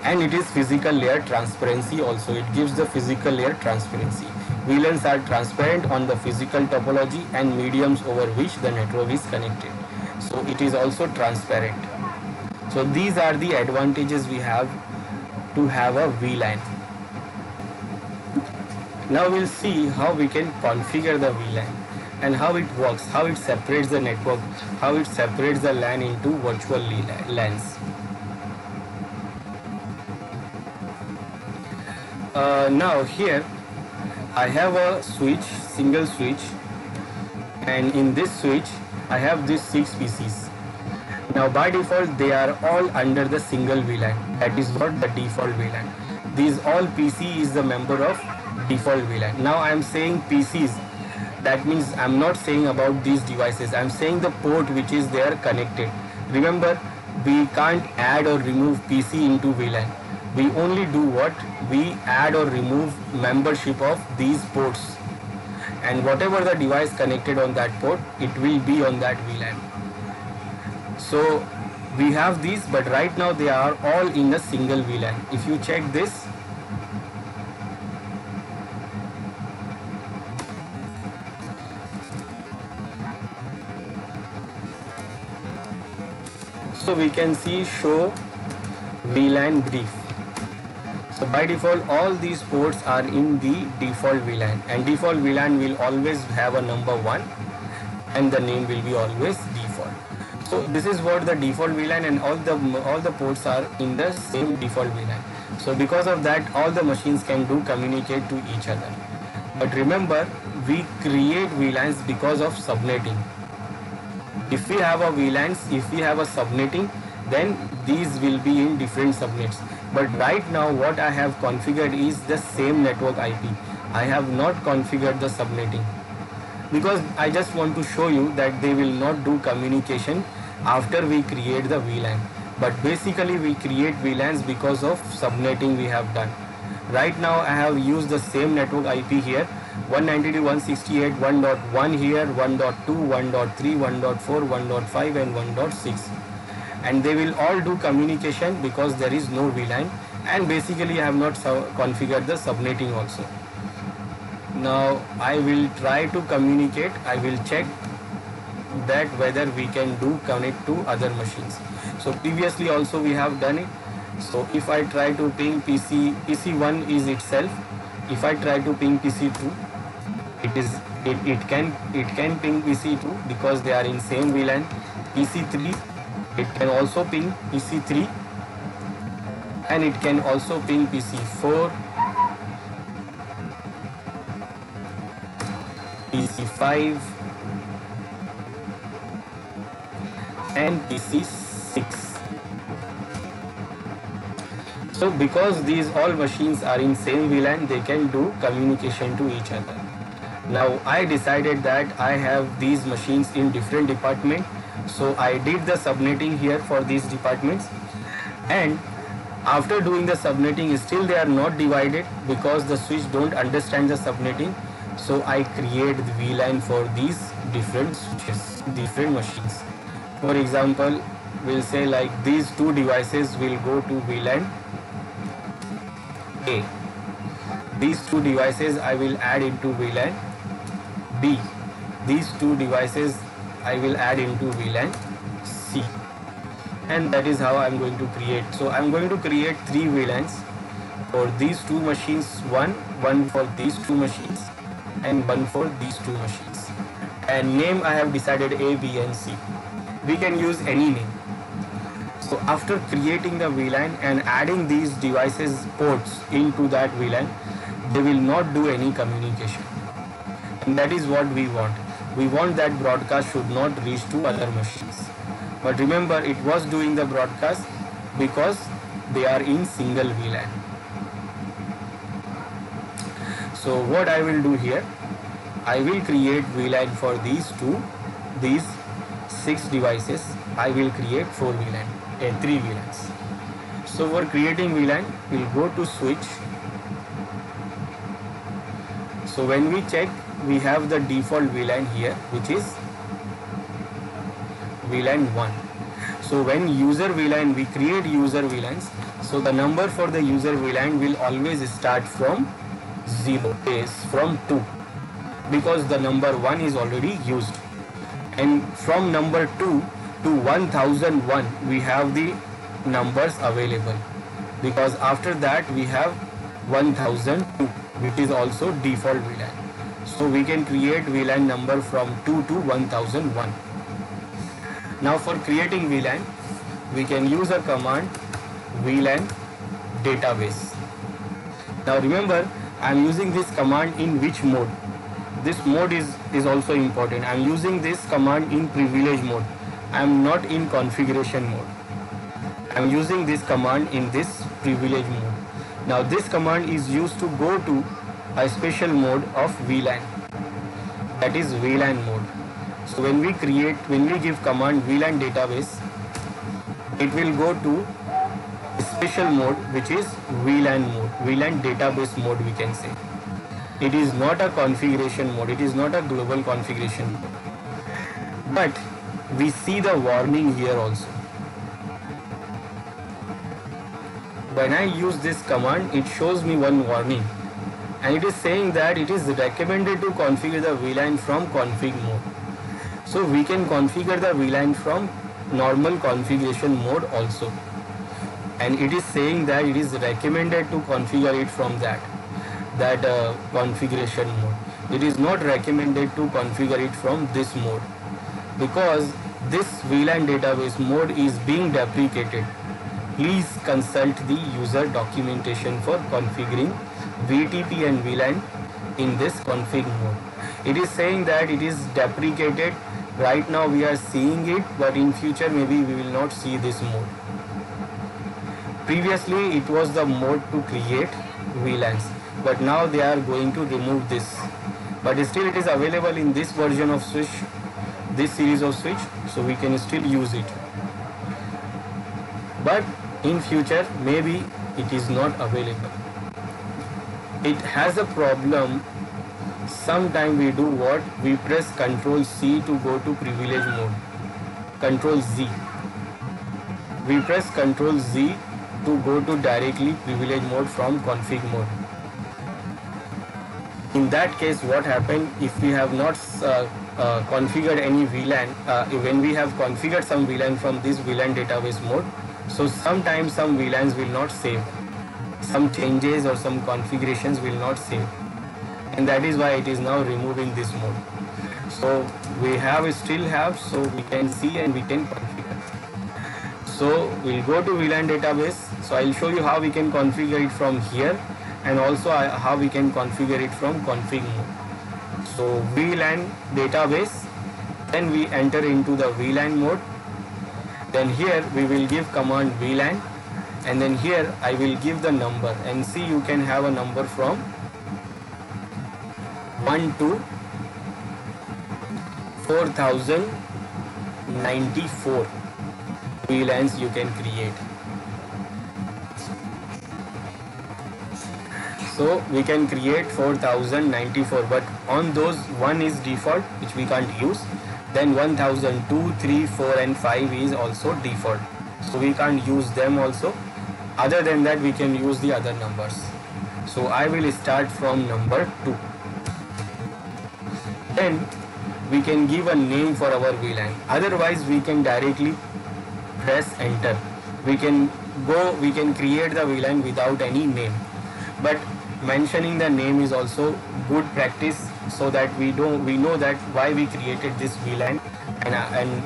And it is physical layer transparency also. It gives the physical layer transparency. VLANs are transparent on the physical topology and mediums over which the network is connected. So it is also transparent. So these are the advantages we have to have a VLAN. Now we'll see how we can configure the VLAN and how it works, how it separates the network, how it separates the LAN into virtual LANs. Now here I have a switch, single switch, and in this switch I have these 6 PCs. Now by default they are all under the single VLAN. That is what the default VLAN. These all PC is the member of default VLAN. Now I am saying PCs. That means I am not saying about these devices. I am saying the port which is there connected. Remember, we can't add or remove PC into VLAN. We only do what? We add or remove membership of these ports. And whatever the device connected on that port, it will be on that VLAN. So we have these, but right now they are all in a single VLAN. If you check this, so we can see show VLAN brief. So by default all these ports are in the default VLAN, and default VLAN will always have a number 1 and the name will be always default. So this is what the default VLAN, and all the ports are in the same default VLAN. So because of that all the machines can do communicate to each other. But remember, we create VLANs because of subnetting. If we have a VLANs, if we have a subnetting, then these will be in different subnets. But right now what I have configured is the same network IP. I have not configured the subnetting because I just want to show you that they will not do communication after we create the VLAN. But basically we create VLANs because of subnetting we have done. Right now I have used the same network IP here, 192.168.1.1 here, 1.2, 1.3, 1.4, 1.5 and 1.6. And they will all do communication because there is no VLAN, and basically I have not configured the subnetting also. Now I will try to communicate. I will check that whether we can do connect to other machines. So previously also we have done it. So if I try to ping PC1 is itself. If I try to ping PC2, it can ping PC2 because they are in same VLAN. PC3, it can also ping PC3, and it can also ping PC4, PC5 and PC6. So because these all machines are in same VLAN, they can do communication to each other. Now I decided that I have these machines in different departments, so I did the subnetting here for these departments, and after doing the subnetting still they are not divided because the switch don't understand the subnetting. So I create the VLAN for these different switches, different machines. For example, we'll say like these two devices will go to VLAN A. These two devices I will add into VLAN B. These two devices I will add into VLAN C. And that is how I'm going to create. So I'm going to create 3 VLANs for these two machines, one for these two machines and one for these two machines. And name I have decided A, B and C. We can use any name. So after creating the VLAN and adding these devices ports into that VLAN, they will not do any communication. And that is what we want. We want that broadcast should not reach to other machines. But remember, it was doing the broadcast because they are in single VLAN. So what I will do here, I will create VLAN for these 6 devices. I will create 4 VLAN and 3 VLANs. So for creating VLAN, we'll go to switch. So when we check, we have the default VLAN here, which is VLAN 1. So when user VLAN, we create user VLANs. So the number for the user VLAN will always start from 0, is from 2, because the number 1 is already used. And from number 2 to 1001, we have the numbers available, because after that we have 1002, which is also default VLAN. So we can create VLAN number from 2 to 1001. Now for creating VLAN, we can use a command VLAN database. Now remember, I am using this command in which mode? This mode is also important. I am using this command in privilege mode. I am not in configuration mode. I am using this command in this privilege mode. Now this command is used to go to a special mode of VLAN, that is VLAN mode. So when we give command VLAN database, it will go to special mode, which is VLAN mode, VLAN database mode we can say. It is not a configuration mode, it is not a global configuration mode. But we see the warning here also. When I use this command, it shows me one warning, and it is saying that it is recommended to configure the VLAN from config mode. So we can configure the VLAN from normal configuration mode also. and it is saying that it is recommended to configure it from that configuration mode. It is not recommended to configure it from this mode, because this VLAN database mode is being deprecated. Please consult the user documentation for configuring VTP and VLAN in this config mode. It is saying that it is deprecated. Right now we are seeing it, but in future maybe we will not see this mode. Previously it was the mode to create VLANs, but now they are going to remove this. But still it is available in this version of switch, this series of switch, so we can still use it. But in future maybe it is not available. It has a problem. Sometime we do what? We press Ctrl C to go to privilege mode. Ctrl Z. We press Ctrl Z to go to directly privilege mode from config mode. In that case, what happened if we have not configured any VLAN? When we have configured some VLAN from this VLAN database mode, so sometimes some VLANs will not save. Some changes or some configurations will not save, and that is why it is now removing this mode. So we still have, so we can see and we can configure. So we'll go to VLAN database. So I'll show you how we can configure it from here, and also how we can configure it from config mode. So VLAN database, then we enter into the VLAN mode. Then here we will give command VLAN, and then here I will give the number, and see you can have a number from 1 to 4094 VLANs you can create. So we can create 4094, but on those one is default, which we can't use. Then 1002, 3, 4 and 5 is also default, so we can't use them also. Other than that we can use the other numbers. So I will start from number 2. Then we can give a name for our VLAN. Otherwise we can directly press enter. We can create the VLAN without any name, but mentioning the name is also good practice, so that we know that why we created this VLAN, and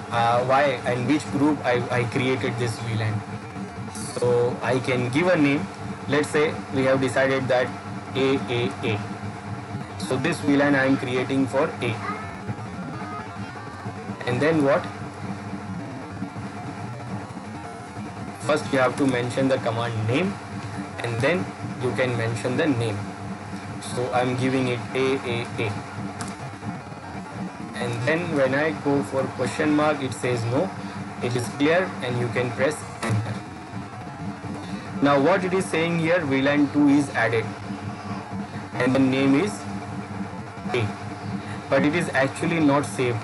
why and which group I created this VLAN. So I can give a name. Let's say we have decided that AAA. So this VLAN I am creating for A. And then what? First you have to mention the command name, and then you can mention the name. So I am giving it AAA. And then when I go for question mark, it says no, it is clear, and you can press enter. Now what it is saying here, VLAN 2 is added and the name is A, but it is actually not saved.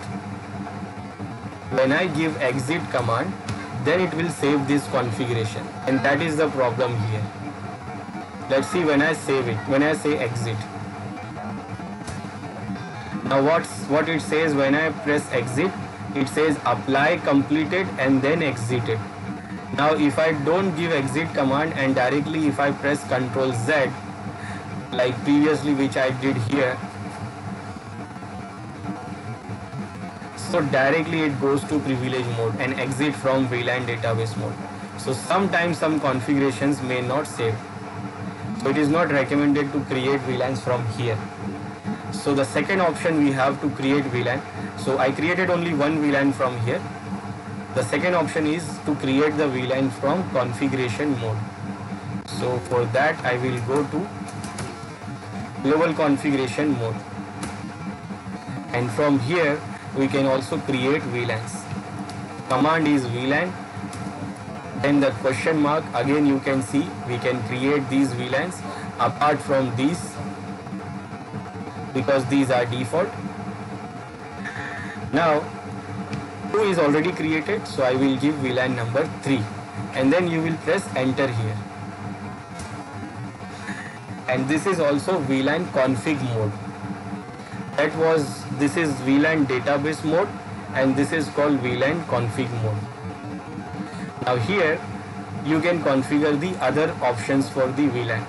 When I give exit command, then it will save this configuration, and that is the problem here. Let's see when I save it, when I say exit. Now what it says when I press exit, it says apply completed and then exited. Now if I don't give exit command and directly if I press Ctrl Z, like previously which I did here, so directly it goes to privilege mode and exit from VLAN database mode. So sometimes some configurations may not save. So it is not recommended to create VLANs from here. So the second option we have to create VLAN. So I created only one VLAN from here. The second option is to create the VLAN from configuration mode. So for that I will go to global configuration mode, and from here we can also create VLANs. Command is VLAN, then the question mark. Again you can see we can create these VLANs apart from these, because these are default. Now 2 is already created, so I will give VLAN number 3, and then you will press enter here. And this is also VLAN config mode. This is VLAN database mode, and this is called VLAN config mode. Now here you can configure the other options for the VLAN.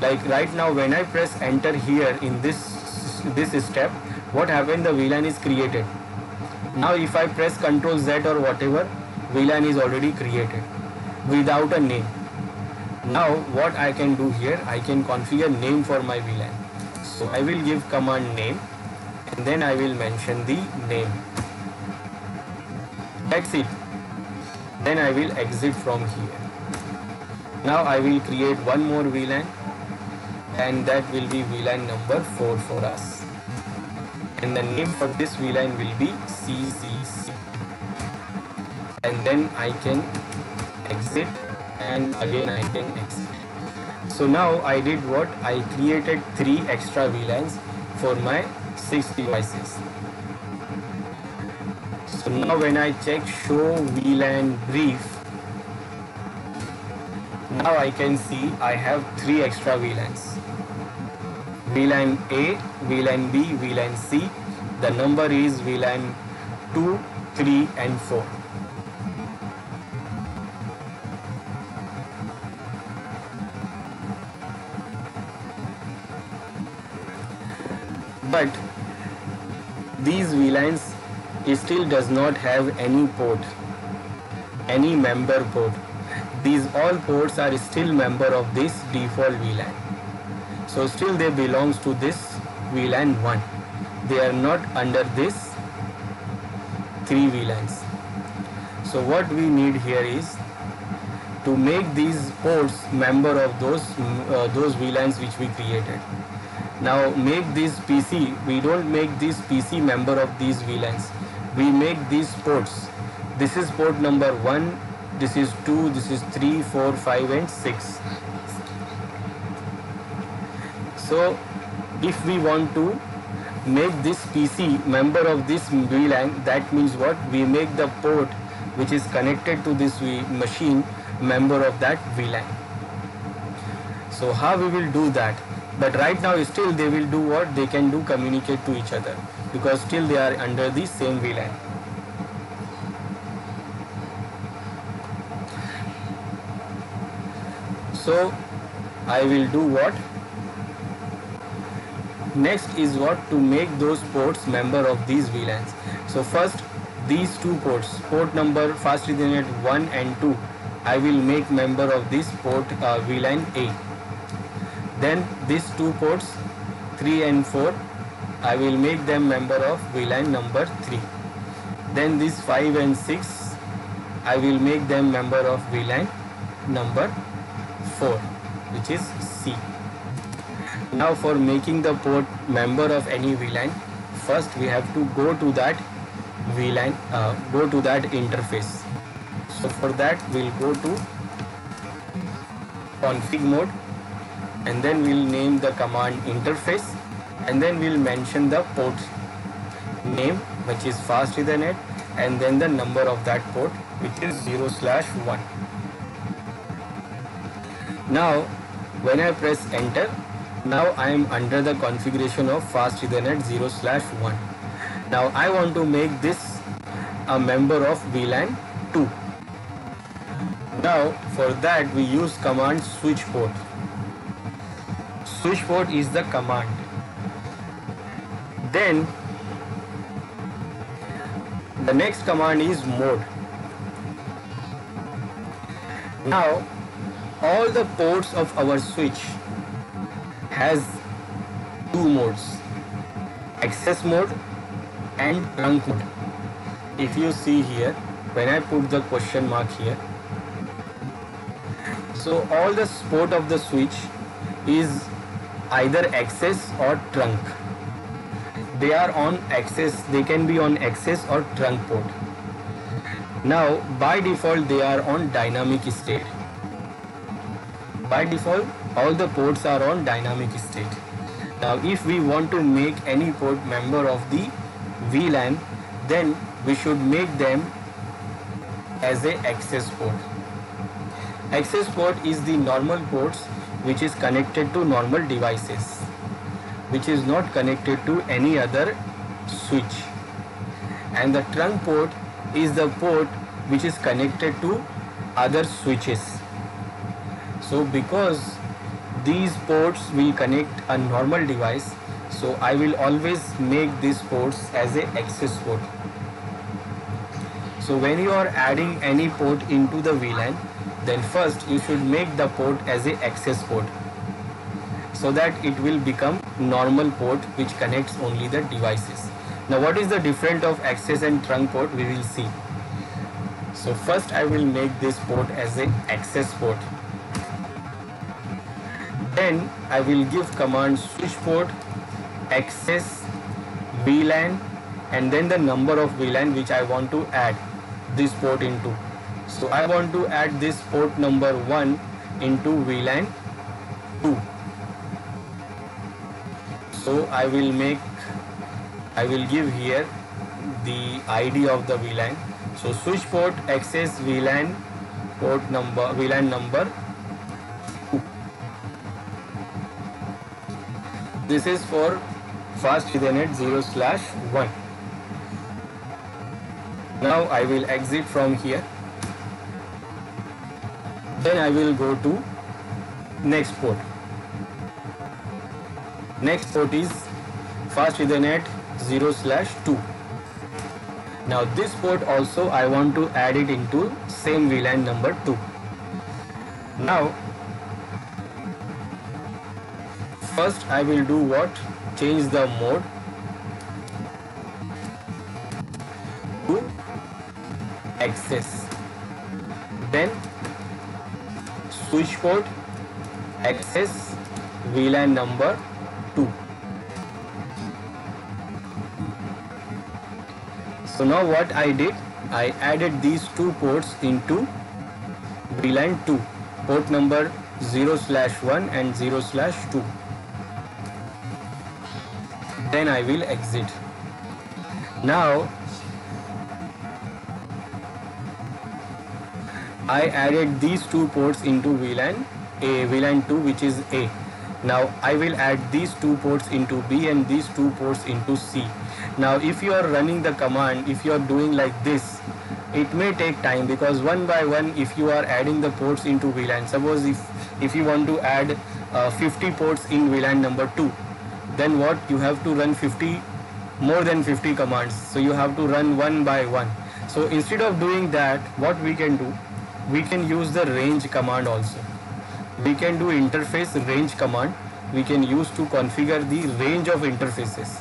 Like right now when I press enter here in this step, what happened, the VLAN is created. Now if I press Ctrl Z or whatever, VLAN is already created without a name. Now what I can do here, I can configure name for my VLAN. So I will give command name and then I will mention the name. That's it. Then I will exit from here. Now I will create one more VLAN and that will be VLAN number 4 for us. And the name for this VLAN will be CCC. And then I can exit and again I can exit. So now I did what? I created 3 extra VLANs for my 6 devices. So now when I check show VLAN brief, now I can see I have 3 extra VLANs. VLAN A, VLAN B, VLAN C. The number is VLAN 2, 3 and 4. But these VLANs still does not have any port, any member port. These all ports are still member of this default VLAN. So still they belongs to this VLAN 1. They are not under this 3 VLANs. So what we need here is to make these ports member of those VLANs which we created. Now make this PC, we don't make this PC member of these VLANs. We make these ports. This is port number 1, this is 2, this is 3, 4, 5 and 6. So if we want to make this PC member of this VLAN, that means what? We make the port which is connected to this machine member of that VLAN. So how we will do that? But right now still they will do what? They can do communicate to each other because still they are under the same VLAN. So I will do what? Next is what? To make those ports member of these VLANs. So first these 2 ports, port number Fast Ethernet 1 and 2, I will make member of this port VLAN A. Then these 2 ports 3 and 4, I will make them member of VLAN number 3. Then these 5 and 6, I will make them member of VLAN number 4, which is C. Now for making the port member of any VLAN, first we have to go to that VLAN, go to that interface. So for that we'll go to config mode and then we'll name the command interface and then we'll mention the port name, which is Fast Ethernet, and then the number of that port, which is 0/1. Now when I press enter, now I am under the configuration of Fast Ethernet 0/1. Now I want to make this a member of VLAN 2. Now for that we use command switch port. Switch port is the command. Then the next command is mode. Now all the ports of our switch has 2 modes, access mode and trunk mode. If you see here, when I put the question mark here, so all the port of the switch is either access or trunk. They are on access, they can be on access or trunk port. Now by default they are on dynamic state. By default all the ports are on dynamic state. Now if we want to make any port member of the VLAN, then we should make them as a access port. Access port is the normal ports which is connected to normal devices, which is not connected to any other switch. And the trunk port is the port which is connected to other switches. So because these ports will connect a normal device, so I will always make these ports as a access port. So when you are adding any port into the VLAN, then first you should make the port as a access port, so that it will become normal port which connects only the devices. Now what is the difference of access and trunk port, we will see. So first I will make this port as a access port. Then I will give command switch port access VLAN and then the number of VLAN which I want to add this port into. So I want to add this port number 1 into VLAN 2. So I will give here the ID of the VLAN. So switch port access VLAN port number VLAN number 2. This is for fast Ethernet 0/1. Now I will exit from here. Then I will go to next port. Next port is fast Ethernet 0/2. Now this port also I want to add it into same VLAN number 2. Now first I will do what? Change the mode to access. Then switch port access VLAN number 2. So now what I did, I added these two ports into VLAN 2, port number 0/1 and 0/2. Then I will exit. Now I added these two ports into VLAN 2, which is A. Now I will add these two ports into B and these two ports into C. Now if you are running the command, if you are doing like this, it may take time, because one by one if you are adding the ports into VLAN, suppose if you want to add 50 ports in VLAN number 2, then what, you have to run more than 50 commands, so you have to run one by one. So instead of doing that, what we can do, we can use the range command also. We can do interface range command. We can use to configure the range of interfaces.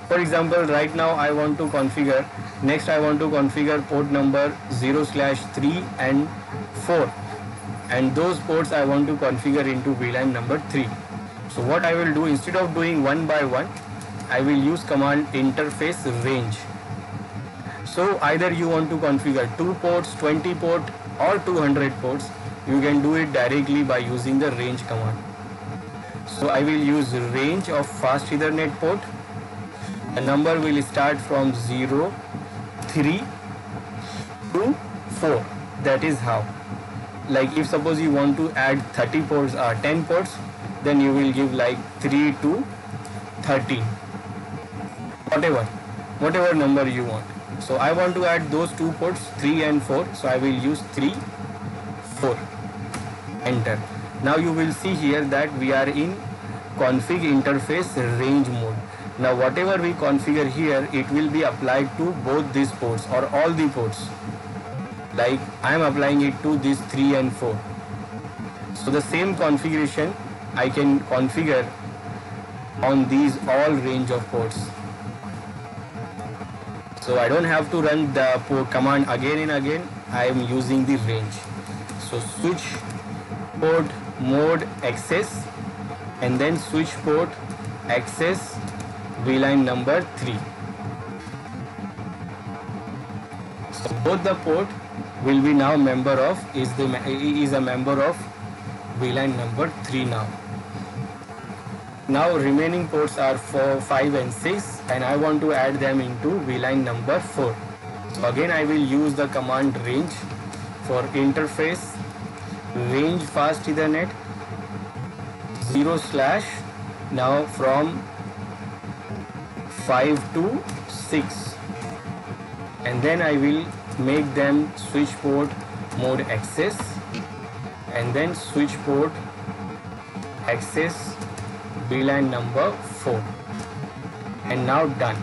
For example, right now I want to configure, next I want to configure port number 0/3 and 4, and those ports I want to configure into VLAN number 3. So what I will do, instead of doing one by one, I will use command interface range. So either you want to configure 2 ports, 20 port or 200 ports, you can do it directly by using the range command. So I will use range of fast Ethernet port. The number will start from 0, 3 to 4. That is how. Like if suppose you want to add 30 ports or 10 ports, then you will give like 3 to 13. Whatever number you want. So I want to add those two ports 3 and 4. So I will use 3, 4. Enter. Now you will see here that we are in config interface range mode. Now whatever we configure here, it will be applied to both these ports or all the ports. Like I am applying it to these 3 and 4. So the same configuration I can configure on these all range of ports. So I don't have to run the port command again and again. I am using the range. So switch port mode access and then switch port access VLAN number 3. So both the port will be now member of is a member of VLAN number 3 now. Now remaining ports are 4, 5 and 6, and I want to add them into VLAN number 4. So again I will use the command range for interface range fast Ethernet 0/ now from 5 to 6, and then I will make them switch port mode access, and then switch port access VLAN number 4, and now done.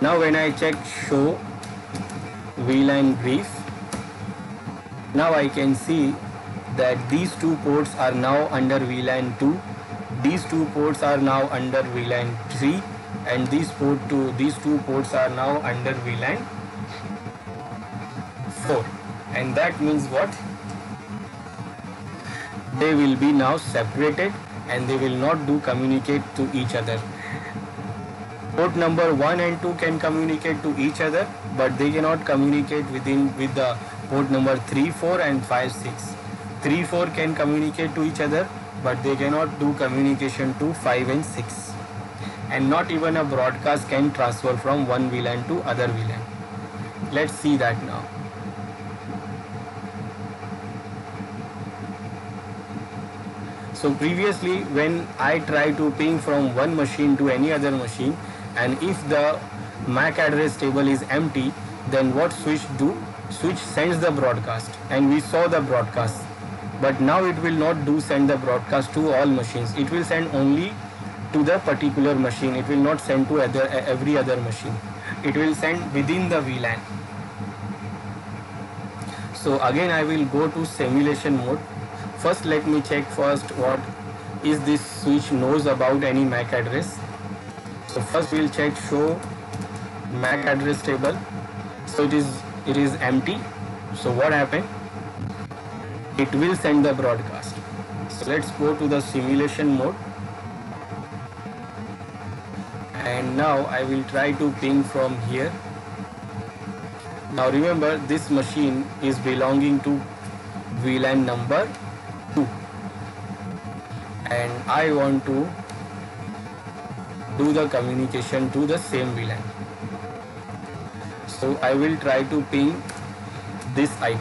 Now when I check show VLAN brief, now I can see that these two ports are now under VLAN 2, these two ports are now under VLAN 3, and these two ports are now under VLAN 4. And that means what? They will be now separated and they will not do communicate to each other. Port number 1 and 2 can communicate to each other, but they cannot communicate with the port number 3, 4 and 5, 6. 3, 4 can communicate to each other, but they cannot do communication to 5 and 6. And not even a broadcast can transfer from one VLAN to other VLAN. Let's see that now. So previously when I try to ping from one machine to any other machine, and if the MAC address table is empty, then what switch do? Switch sends the broadcast, and we saw the broadcast. But now it will not send the broadcast to all machines. It will send only to the particular machine. It will not send to every other machine. It will send within the VLAN. So again I will go to simulation mode. First let me check what is this switch knows about any MAC address. So first we'll check show MAC address table. So it is empty. So what happened? It will send the broadcast. So let's go to the simulation mode, and now I will try to ping from here. Now remember, this machine is belonging to VLAN number 2, and I want to do the communication to the same VLAN. So I will try to ping this IP.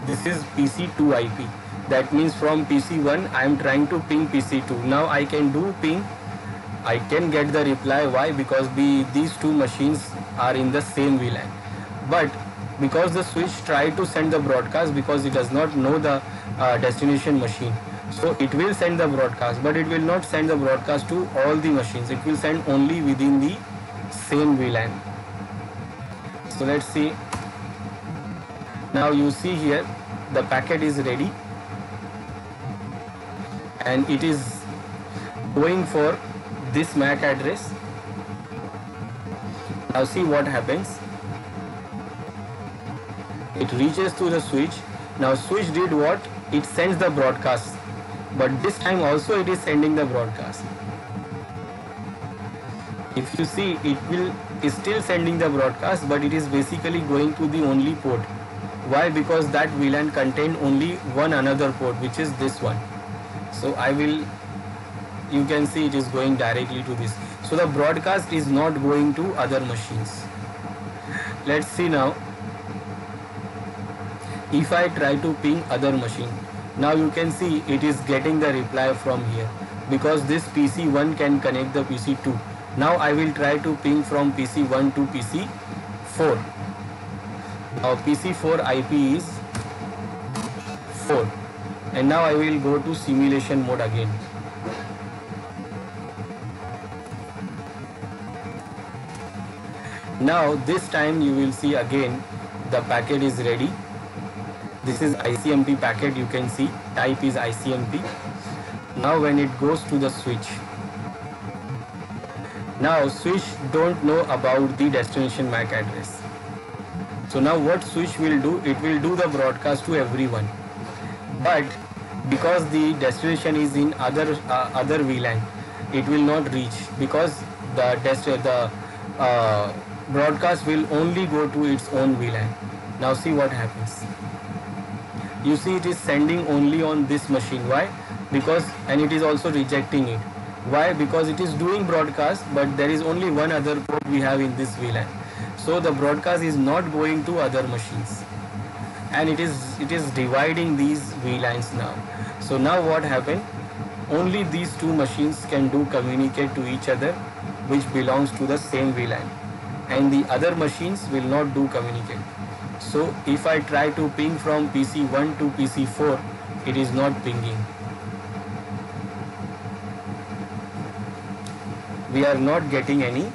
This is PC2 IP. That means from PC1 I am trying to ping PC2. Now I can do ping. I can get the reply. Why? Because these two machines are in the same VLAN. But because the switch tried to send the broadcast, because it does not know the destination machine, so it will send the broadcast, but it will not send the broadcast to all the machines. It will send only within the same VLAN. So let's see. Now you see here the packet is ready and it is going for this MAC address. Now see what happens. It reaches to the switch. Now switch did what? It sends the broadcast, but this time also it is sending the broadcast. If you see, is still sending the broadcast, but it is basically going to the only port. Why? Because that VLAN contained only one another port, which is this one. So you can see it is going directly to this. So the broadcast is not going to other machines. Let's see now. If I try to ping other machine, now you can see it is getting the reply from here, because this PC1 can connect the PC2. Now I will try to ping from PC1 to PC4. Now PC4 IP is 4, and now I will go to simulation mode again. Now this time you will see again the packet is ready. This is ICMP packet, you can see type is ICMP. Now when it goes to the switch, now switch don't know about the destination MAC address. So now what switch will do? It will do the broadcast to everyone, but because the destination is in other VLAN, it will not reach, because the broadcast will only go to its own VLAN. Now see what happens. You see it is sending only on this machine. Why? And it is also rejecting it. Why? Because it is doing broadcast, but there is only one other port we have in this VLAN. So the broadcast is not going to other machines, and it is dividing these VLANs now. So now what happened? Only these two machines can communicate to each other, which belongs to the same VLAN. and the other machines will not do communicate. So if I try to ping from PC1 to PC4, it is not pinging. We are not getting any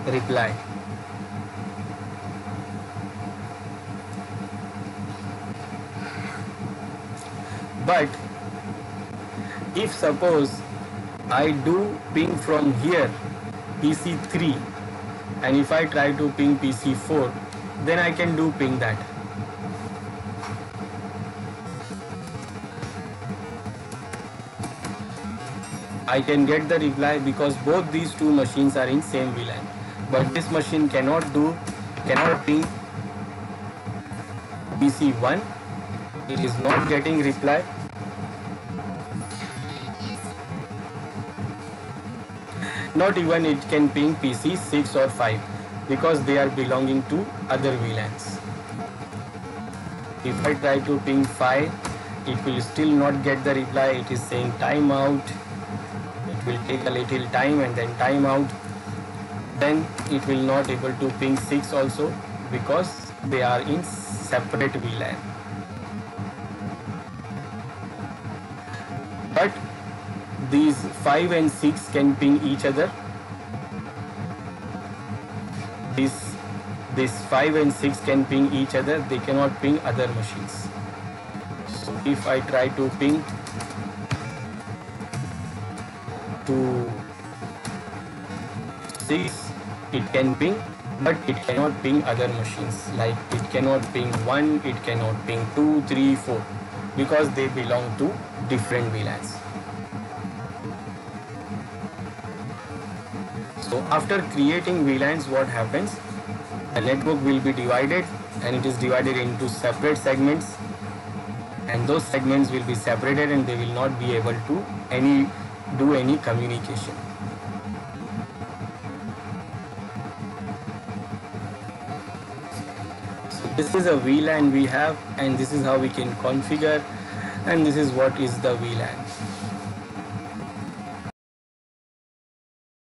reply. But if suppose I do ping from here PC3, and if I try to ping PC4, then I can do ping that. I can get the reply because both these two machines are in same VLAN. But this machine cannot ping PC1. It is not getting reply. Not even it can ping PC 6 or 5 because they are belonging to other VLANs. If I try to ping 5, it will still not get the reply. It is saying timeout. It will take a little time and then timeout. Then it will not able to ping 6 also because they are in separate VLAN. But these 5 and 6 can ping each other. This 5 and 6 can ping each other. They cannot ping other machines. So if I try to ping to 6, it can ping, but it cannot ping other machines. Like it cannot ping 1, it cannot ping 2, 3, 4 because they belong to different VLANs. So after creating VLANs, what happens? The network will be divided, and it is divided into separate segments, and those segments will be separated and they will not be able to do any communication. So this is a VLAN we have, and this is how we can configure, and this is what is the VLAN.